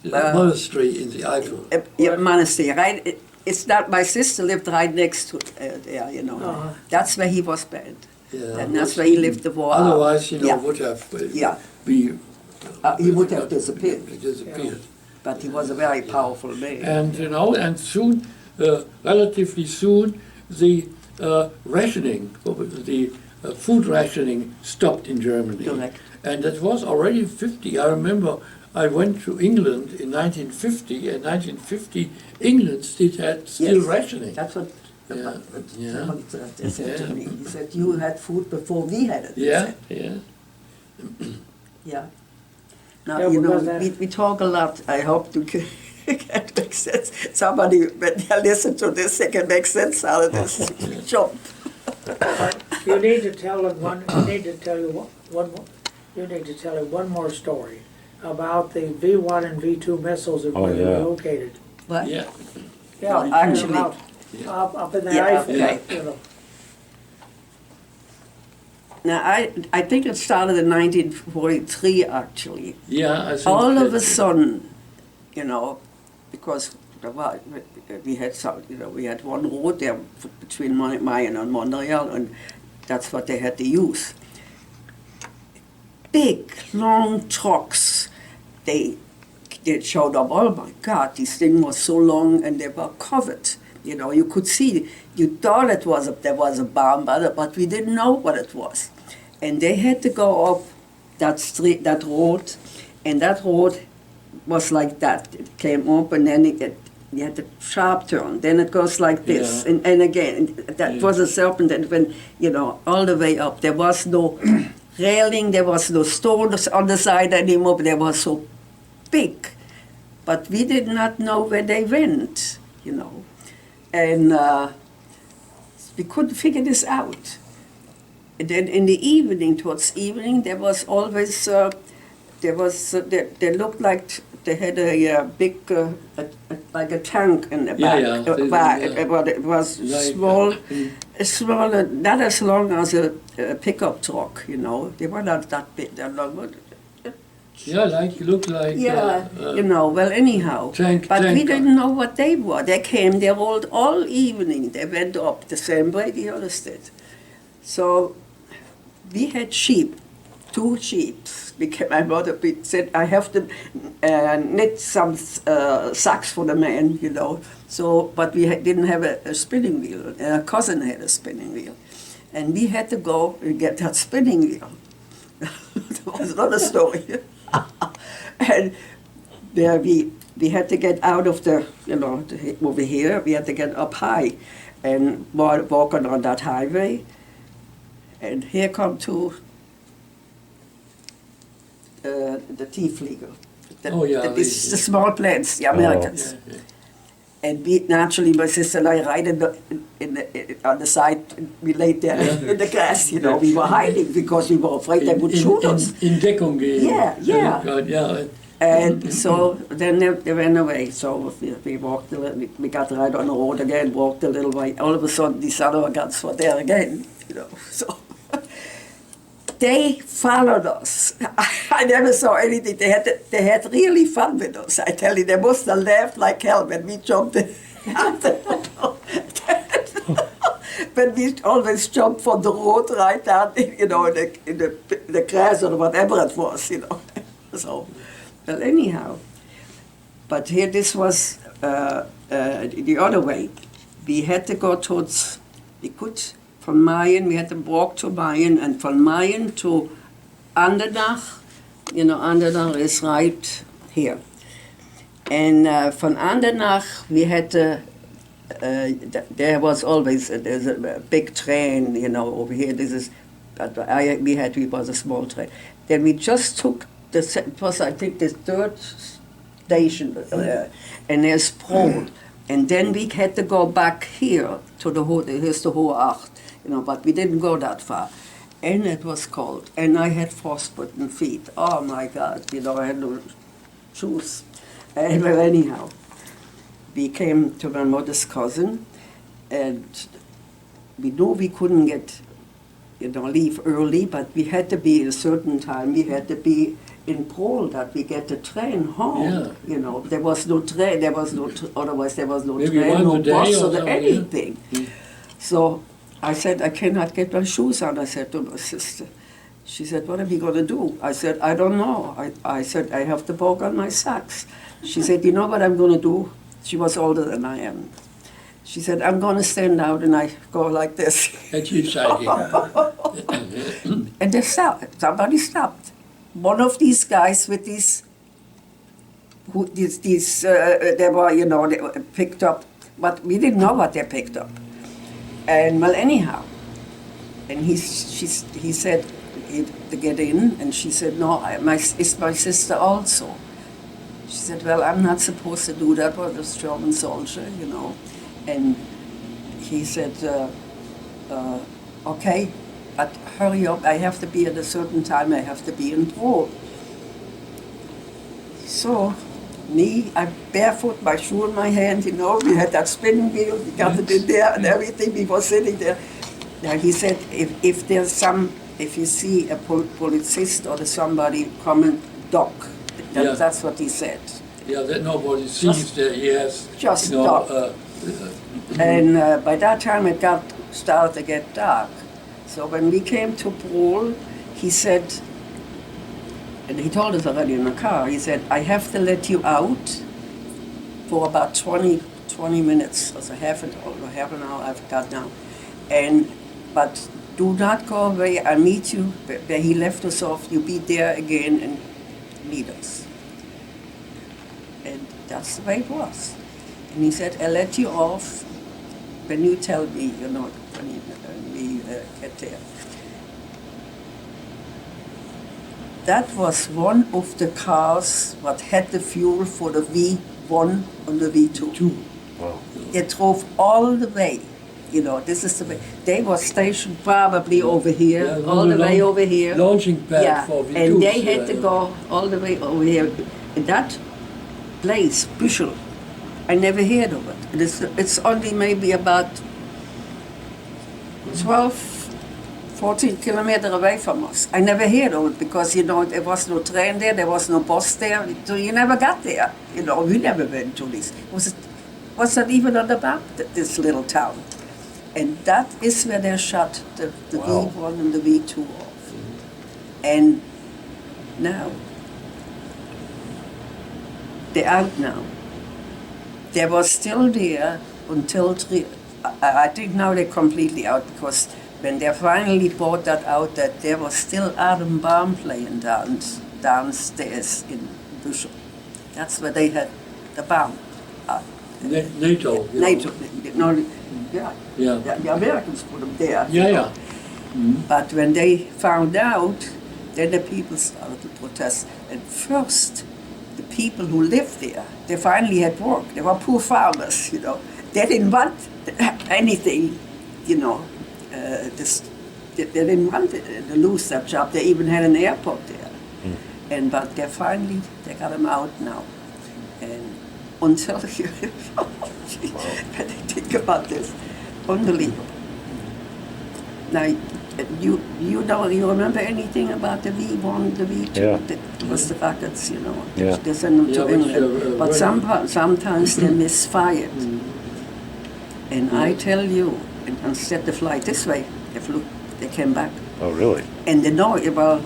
Monastery in the Eifel. monastery, right? It's not, my sister lived right next to there, Uh-huh. That's where he was banned. Yeah, And that's where he lived the war out. Otherwise, Yeah. would have Yeah. be He would have disappeared. disappeared. But he was a very powerful man. And and soon, relatively soon, the rationing, the food rationing stopped in Germany. Correct. And it was already 50. I remember I went to England in 1950, and 1950 England still Yes. rationing. That's what Yeah. somebody said to Yeah. me. He said, "You had food before we had it." he Yeah, said. yeah. Yeah. Now, Yeah, because that- we talk a lot. I hope you can make sense. Somebody, when they listen to this, they can make sense out of this job. You need to tell them one. You need to tell you one more. You need to tell one more story about the V1 and V2 missiles and where they were located. What? Yeah. Yeah, Well, actually- up in the Yeah, Eifel. okay. Now, I think it started in 1943, actually. Yeah, I think All of a that- sudden, because we had some, we had one road there between Mayen and Montreal, and that's what they had to use. Big, long trucks. They showed up. Oh my God, this thing was so long, and they were covered. You could see. You thought there was a bomb, but we didn't know what it was. And they had to go up that street, that road, and that road was like that. It came up, and then you had a sharp turn. Then it goes like this, Yeah. and again. That was a serpent, and when all the way up, there was no railing, there was no stones on the side anymore. They were so big, but we did not know where they went, and we couldn't figure this out. And then in the evening, towards evening, there was always they looked like they had a big like a tank in the back. It was small, smaller, not as long as a pickup truck. They were not that big. That long, but looked like. Well, anyhow. But we didn't know what they were. They came, they rolled all evening. They went up the same way the others did. So we had sheep, 2 sheep. My mother said, I have to knit some sacks for the man, So, but we didn't have a spinning wheel. A cousin had a spinning wheel. And we had to go and get that spinning wheel. That was another story. And there we had to get out of the, over here, we had to get up high and walking on that highway. And here come 2 the Tiefflieger. The small planes, the Americans. Yeah. And we, naturally, my sister and I right on the side, we laid there in the grass, We were hiding because we were afraid they would shoot us. In Deckung gehen. Yeah. And so then they ran away. So we walked a little, we got right on the road again, walked a little way. All of a sudden, these other guns were there again, So they followed us. I never saw anything. They had really fun with us. I tell you, they must have laughed like hell when we jumped in. But we always jumped from the road right down, in the grass or whatever it was, So, well, anyhow. But here, this was the other way. We had to go towards, from Mayen, we had to walk to Mayen, and from Mayen to Andernach, Andernach is right here. And from Andernach, we had to, there was always, there's a big train, over here, we was a small train. Then we just took, it was, I think, the 3rd station, and there's Prol. And then we had to go back here to here's the Hohe Acht. But we didn't go that far. And it was cold. And I had frostbitten feet. Oh my God, I had no shoes. Well, anyhow, we came to my mother's cousin, and we knew we couldn't leave early, but we had to be at a certain time. We had to be in Prol that we get the train home. Yeah. There was no train, otherwise there was no Maybe train, no bus or anything. Yeah. So I said, I cannot get my shoes on, I said to my sister. She said, what are we going to do? I said, I don't know. I said, I have to walk on my socks. She said, you know what I'm going to do? She was older than I am. She said, I'm going to stand out, and I go like this. And hitchhiking. And they stopped. Somebody stopped. One of these guys with they were, they were picked up, but we didn't know what they picked up. And well, anyhow, and he said to get in, and she said, no, it's my sister also. She said, well, I'm not supposed to do that, but this German soldier, And he said, okay, but hurry up, I have to be at a certain time, I have to be in Prol. So, I'm barefoot, my shoe in my hand, we had that spinning wheel, we got it in there and everything, we were sitting there. Now he said, if you see a policist or somebody come and duck, that's what he said. Yeah, that nobody sees that he has, Just you know, dark. And by that time it started to get dark. So when we came to Brol, he said, and he told us already in the car, he said, I have to let you out for about 20 minutes, or so half an hour I've got now. But do not go away, I meet you where he left us off, you be there again and meet us. And that's the way it was. And he said, I'll let you off when you tell me, you know, when we get there. That was one of the cars what had the fuel for the V1 and the V2. Wow. They drove all the way. You know, this is the way. They were stationed probably over here, Yeah, all the way over here. Launching pad Yeah, for V2s. and they had to go all the way over here. And that place, Büschel, I never heard of it. It's only maybe about 12, 14 kilometers away from us. I never heard of it because, you know, there was no train there was no bus there, so you never got there. You know, we never went to this. Was not even on the map, this little town. And that is where they shut the Wow. V1 and the V2 off. And now, they're out now. They were still there until I think now they're completely out because when they finally bought that out, that there was still Adam Baum playing downstairs in Büschel. That's where they had the Baum. NATO. you know. NATO. No, yeah. Yeah. The Americans put them there. Yeah, yeah. But when they found out, then the people started to protest. And first, the people who lived there, they finally had work. They were poor farmers, you know. They didn't want anything, you know. They didn't want to lose that job. They even had an airport there. But they finally, they got them out now. And until you, when I think about this, unbelievable. Now, you remember anything about the V1, the V2? Yeah. That was the rockets, you know. Yeah. They send them to Yeah, which, England. But sometimes they misfired. And I tell you, and instead to fly this way, they came back. Oh, really? And the noise, well,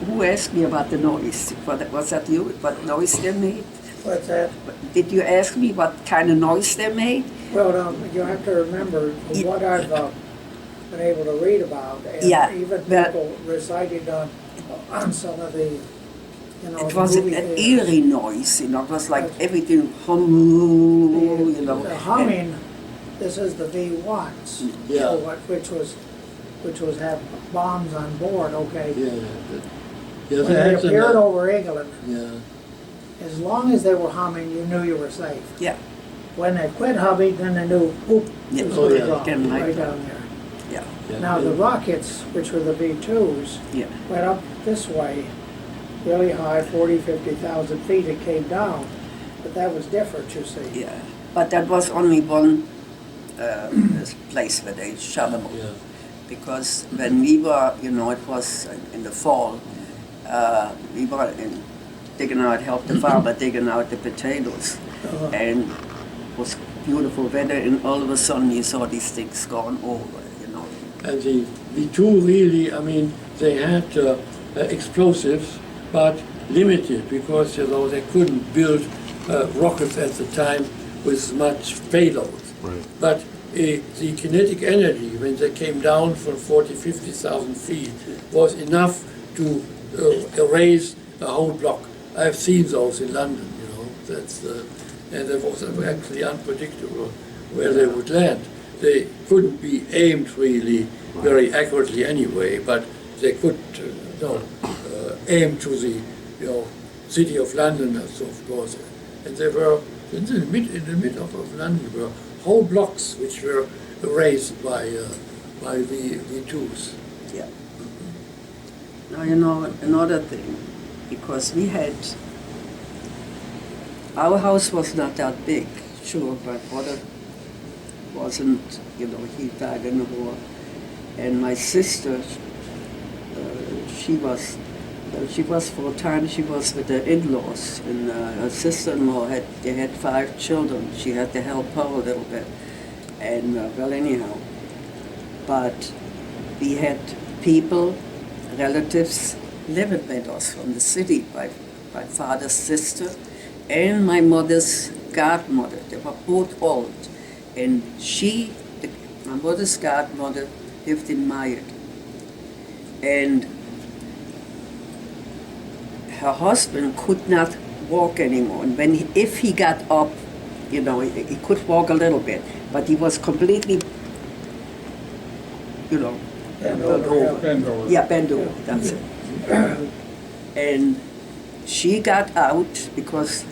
who asked me about the noise? Was that you? What noise they made? What's that? Did you ask me what kind of noise they made? Well, you have to remember what I've been able to read about, and Yeah, even but- people recited on some of the, you know, It was an movie eerie noise, you know. It was like everything hum, you know. The humming. This is the V1s, Yeah. so which was have bombs on board. Okay, Yeah, yeah, when they appeared over England, Yeah. as long as they were humming, you knew you were safe. Yeah, When they quit humming, then they knew, whoop, Yeah. it was Oh, going yeah. to drop Getting right light. down there. yeah, Yeah. Now the rockets, which were the V2s, yeah. went up this way, really high, 40, 50,000 feet. It came down, but that was different, you see. Yeah, but that was only one place where they shot them up. Yeah. Because when we were, you know, it was in the fall, we were helped the farmer digging out the potatoes. And it was beautiful weather, and all of a sudden you saw these things going over, you know. And the V2 really, I mean, they had explosives, but limited because, you know, they couldn't build rockets at the time with much payload. Right. But the kinetic energy, when they came down from 40, 50,000 feet, was enough to erase a whole block. I've seen those in London, you know. And it was actually unpredictable where they would land. They couldn't be aimed really very accurately anyway, but they could aim to the, you know, city of London, of course. And they were in the mid of London were whole blocks which were erased by V2s. Yeah. Now, you know, another thing, because we had, our house was not that big, sure, but brother wasn't, you know, he died in the war. And my sister, she was Well, she was for a time. She was with the in-laws, and her sister-in-law had 5 children. She had to help her a little bit, and well, anyhow. But we had people, relatives, living with us from the city. My father's sister and my mother's godmother. They were both old, and my mother's godmother, lived in Mayen, and her husband could not walk anymore. And if he got up, he could walk a little bit, but he was completely, Bend over. Yeah, bend over, that's it. And she got out because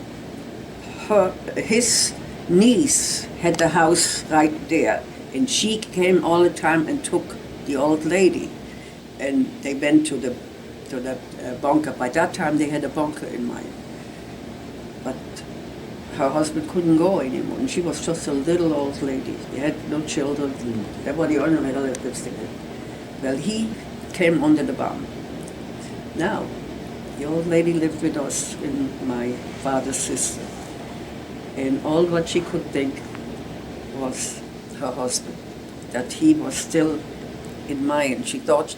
his niece had the house right there, and she came all the time and took the old lady, and they went to the bunker. By that time they had a bunker in mind, but her husband couldn't go anymore, and she was just a little old lady. They had no children. They were the only relatives they had. Well, he came under the bomb. Now, the old lady lived with us and my father's sister, and all what she could think was her husband, that he was still in Mayen. She thought,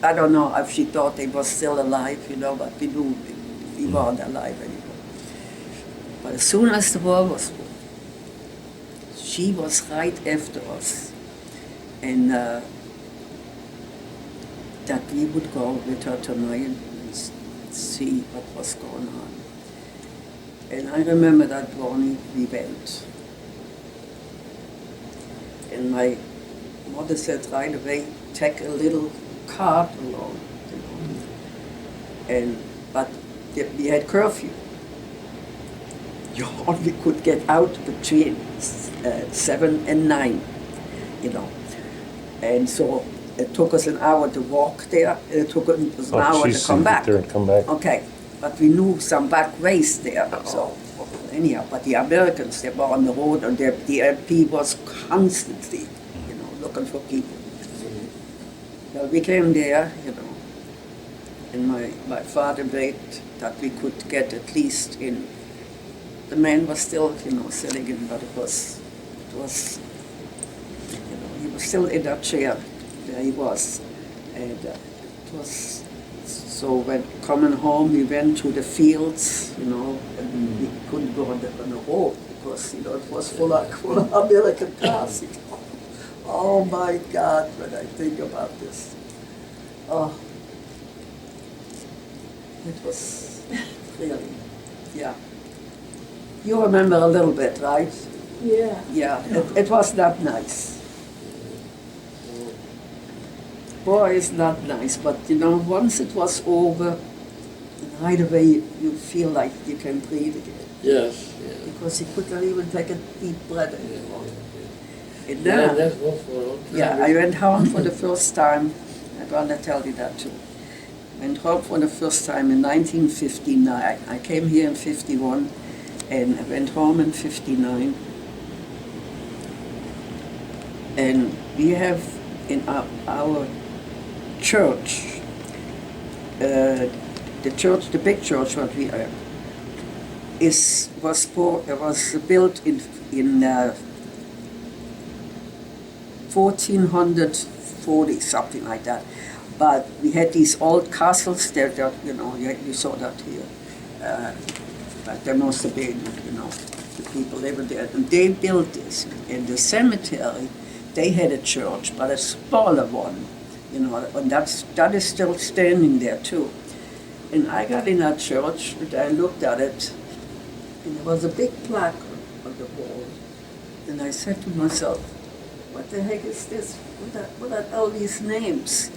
I don't know if she thought he was still alive, but we knew he wasn't alive anymore. But as soon as the war was over, she was right after us, and that we would go with her to Mayen and see what was going on. And I remember that morning we went. And my mother said right away, take a little cart along, but we had curfew. You only could get out between 7 and 9, And so it took us an hour to walk there, and it took us an hour to come back. There and come back. Okay, but we knew some back ways there, so anyhow. But the Americans, they were on the road, and the LP was constantly, looking for people. Well, we came there, and my father begged that we could get at least in. The man was still, sitting in, but it was, he was still in that chair. There he was, and it was. So when coming home, we went to the fields, and we couldn't go on the road because it was full of American cars. Oh my God! When I think about this, it was really, yeah. You remember a little bit, right? Yeah. Yeah, it was not nice. Boy, it's not nice, but once it was over, right away you feel like you can breathe again. Yes. Because you could not even take a deep breath anymore. And Yeah, then, that was for a long time. yeah, I went home for the first time. I'm gonna tell you that too. Went home for the first time in 1959. I came here in 51, and I went home in 59. And we have in our church, the big church what we are, was built in 1440, something like that. But we had these old castles there, you saw that here. But there must have been, the people living there. And they built this. In the cemetery, they had a church, but a smaller one, and that is still standing there too. And I got in that church, and I looked at it, and there was a big plaque on the wall. And I said to myself, what the heck is this? What are all these names?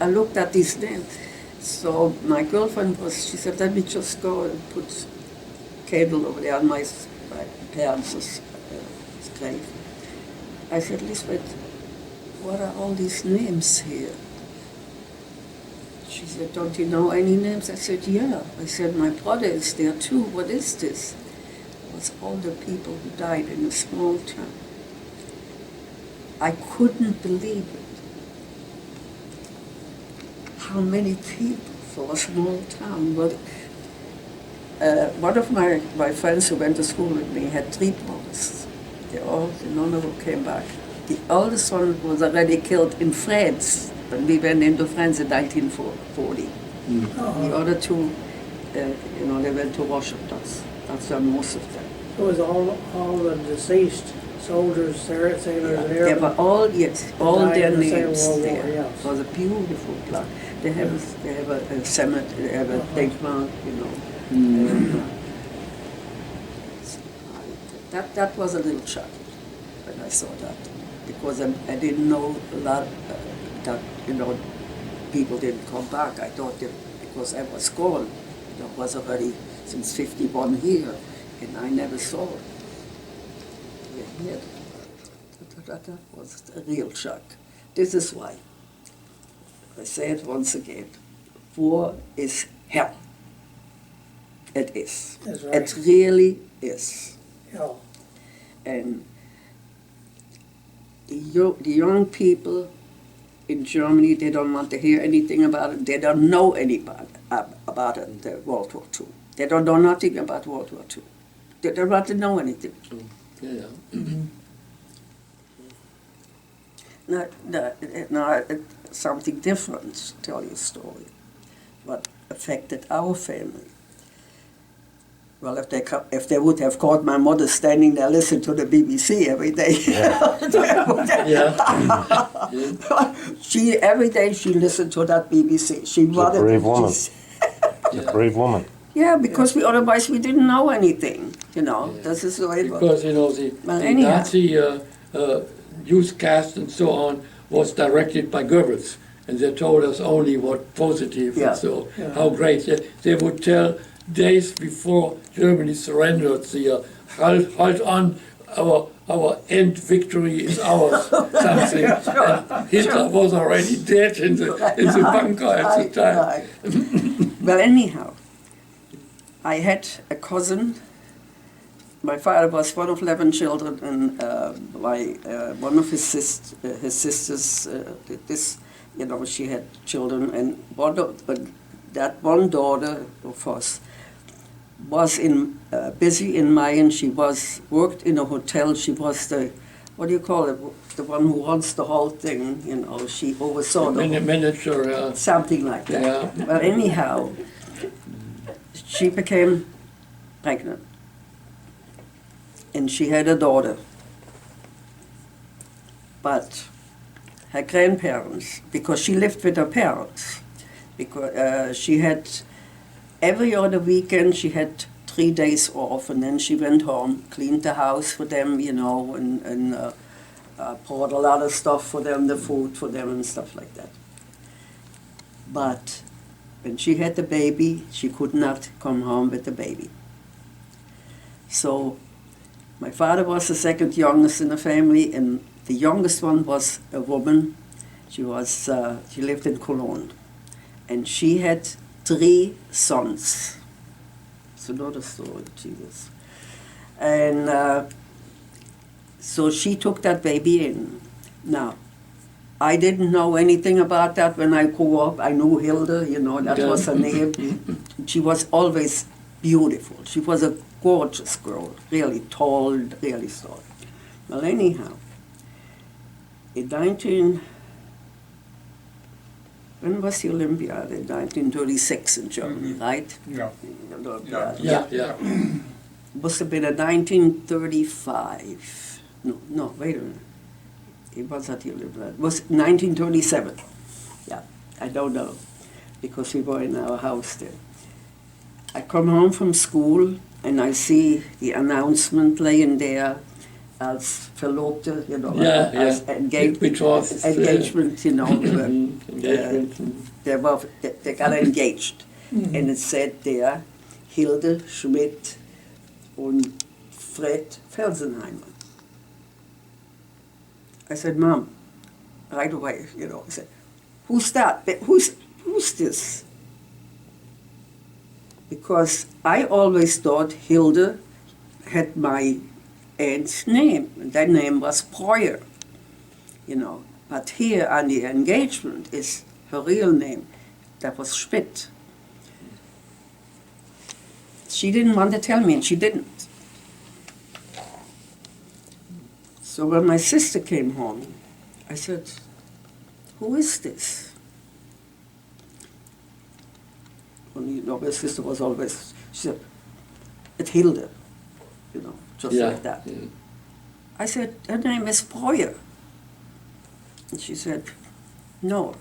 I looked at these names. So my girlfriend she said, let me just go and put candle over there on my parents' grave. I said, Lisbeth, what are all these names here? She said, don't you know any names? I said, yeah. I said, my brother is there too. What is this? It was all the people who died in a small town. I couldn't believe it. How many people So a small town. But one of my friends who went to school with me had 3 brothers. None of them came back. The oldest one was already killed in France when we went into France in 1940. The other 2, they went to Washington. That's where most of them. It was all the deceased soldiers, sailors, there. They were all, all their in the Second names World War, there. yes. It was a beautiful plot. They have a cemetery, they have a denkmal, And, that was a little shock when I saw that, because I didn't know a lot that people didn't come back. I thought that because I was gone, I was already since 51 here, and I never saw it. Yeah, that was a real shock. This is why, I say it once again, war is hell. It is. That's right. It really is. Hell. And the young people in Germany, they don't want to hear anything about it. They don't know anything about it, the World War II. They don't know nothing about World War II. They don't want to know anything. Yeah. Now, something different to tell you a story. What affected our family. Well, if they would have caught my mother standing there listening to the BBC every day. Every day she listened to that BBC. She wanted. A brave woman. A brave woman. Yeah, because otherwise we didn't know anything. This is the way it was. Because the Nazi newscast and so on was directed by Goebbels, and they told us only what positive and so how great. They would tell days before Germany surrendered, hold on, our end victory is ours, something. And Hitler was already dead in the bunker at the time. Right. Well, anyhow, I had a cousin. My father was one of 11 children, and one of his sisters did this. She had children, and that one daughter of us was busy in Mayen. She worked in a hotel. She was the, what do you call it, the one who runs the whole thing. She oversaw the manager. Something like that. Yeah. But anyhow, she became pregnant, and she had a daughter. But her grandparents, because she lived with her parents, because she had, every other weekend she had 3 days off, and then she went home, cleaned the house for them, and poured a lot of stuff for them, the food for them and stuff like that. But when she had the baby, she could not come home with the baby. So my father was the second youngest in the family, and the youngest one was a woman. She lived in Cologne, and she had 3 sons. It's another story, Jesus. And so she took that baby in. Now, I didn't know anything about that when I grew up. I knew Hilda, that was her name. She was always beautiful. She was a gorgeous girl, really tall, really tall. Well, anyhow, in when was the Olympiad? In 1936 in Germany, right? Yeah. Yeah. Must have been in 1935. No, wait a minute. It was at the Olympiad. It was 1937. Yeah, I don't know, because we were in our house there. I come home from school, and I see the announcement laying there as Verlobte, as engagement, they got engaged. And it said there, Hilde Schmidt und Fred Felsenheimer. I said, Mom, right away, I said, who's that? Who's this? Because I always thought Hilde had my aunt's name, and that name was Breuer, But here on the engagement is her real name. That was Schmidt. she didn't want to tell me, and she didn't. So when my sister came home, I said, who is this? And, my sister was always, she said, it's Hilde, just like that. Yeah. I said, her name is Breuer. And she said, no.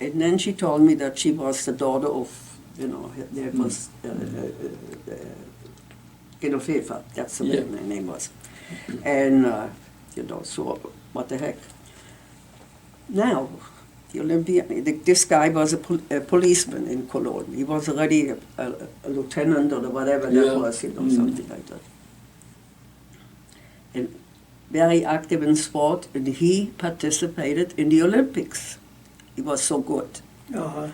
And then she told me that she was the daughter of, there was Genofeva, that's the name was. And, so what the heck. Now, the Olympian, this guy was a policeman in Cologne. He was already a lieutenant or whatever that was, something like that. And very active in sport, and he participated in the Olympics. He was so good. Uh-huh.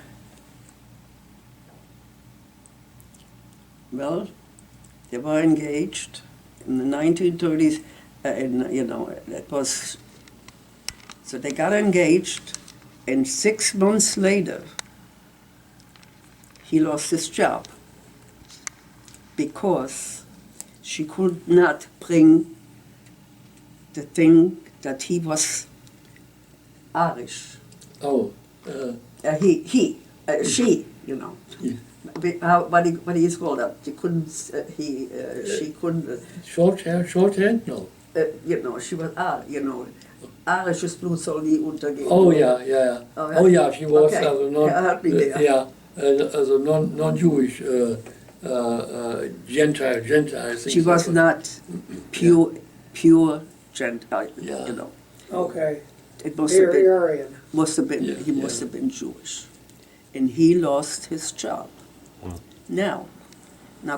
Well, they were engaged in the 1930s, it was, so they got engaged, and 6 months later, he lost his job because she could not bring the thing that he was Irish. Oh. She. Yeah. What do you call that? She couldn't. She couldn't. Shorthand? No. She was Irisches Blut soll nie untergehen. Oh yeah. Oh yeah, she was Okay. as a non-Jewish Gentile. She was not pure Gentile. Yeah. Okay. It must have been. Aryan. He must have been Jewish, and he lost his job. Now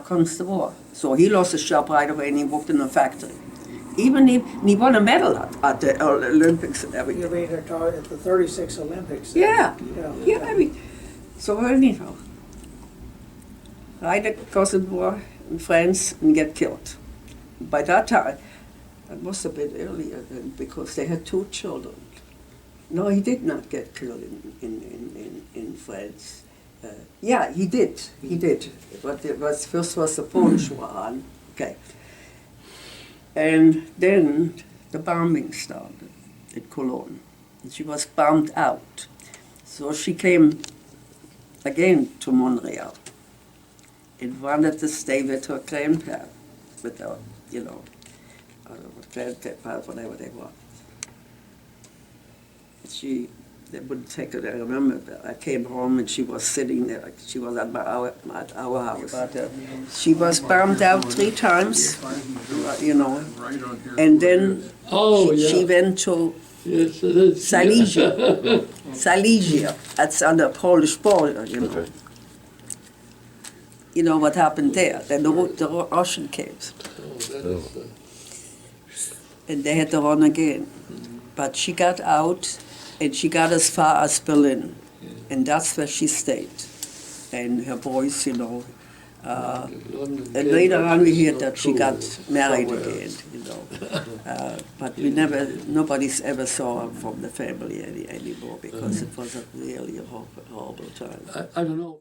comes the war. So he lost his job right away, and he worked in a factory. Even he won a medal at the Olympics and everything. You mean at the 36 Olympics? Yeah. Yeah. I mean, so anyhow, right across the war in France and get killed. By that time, it must have been earlier because they had 2 children. No, he did not get killed in France. Yeah, he did. But it was first was the Polish war on. Okay. And then the bombing started at Cologne. And she was bombed out. So she came again to Montreal and wanted to stay with her grandparents, with her, grandparents, whatever they were. They wouldn't take her there. I remember that I came home and she was sitting there. She was at our house. But, she was bombed out 3 times, and then she went to Silesia. Silesia, that's on the Polish border, Okay. You know what happened there? Then the Russian came, and they had to run again. But she got out, and she got as far as Berlin, and that's where she stayed. And her boys, and later on we heard that she got married again, but nobody's ever saw her from the family anymore because it was a really horrible time. I don't know.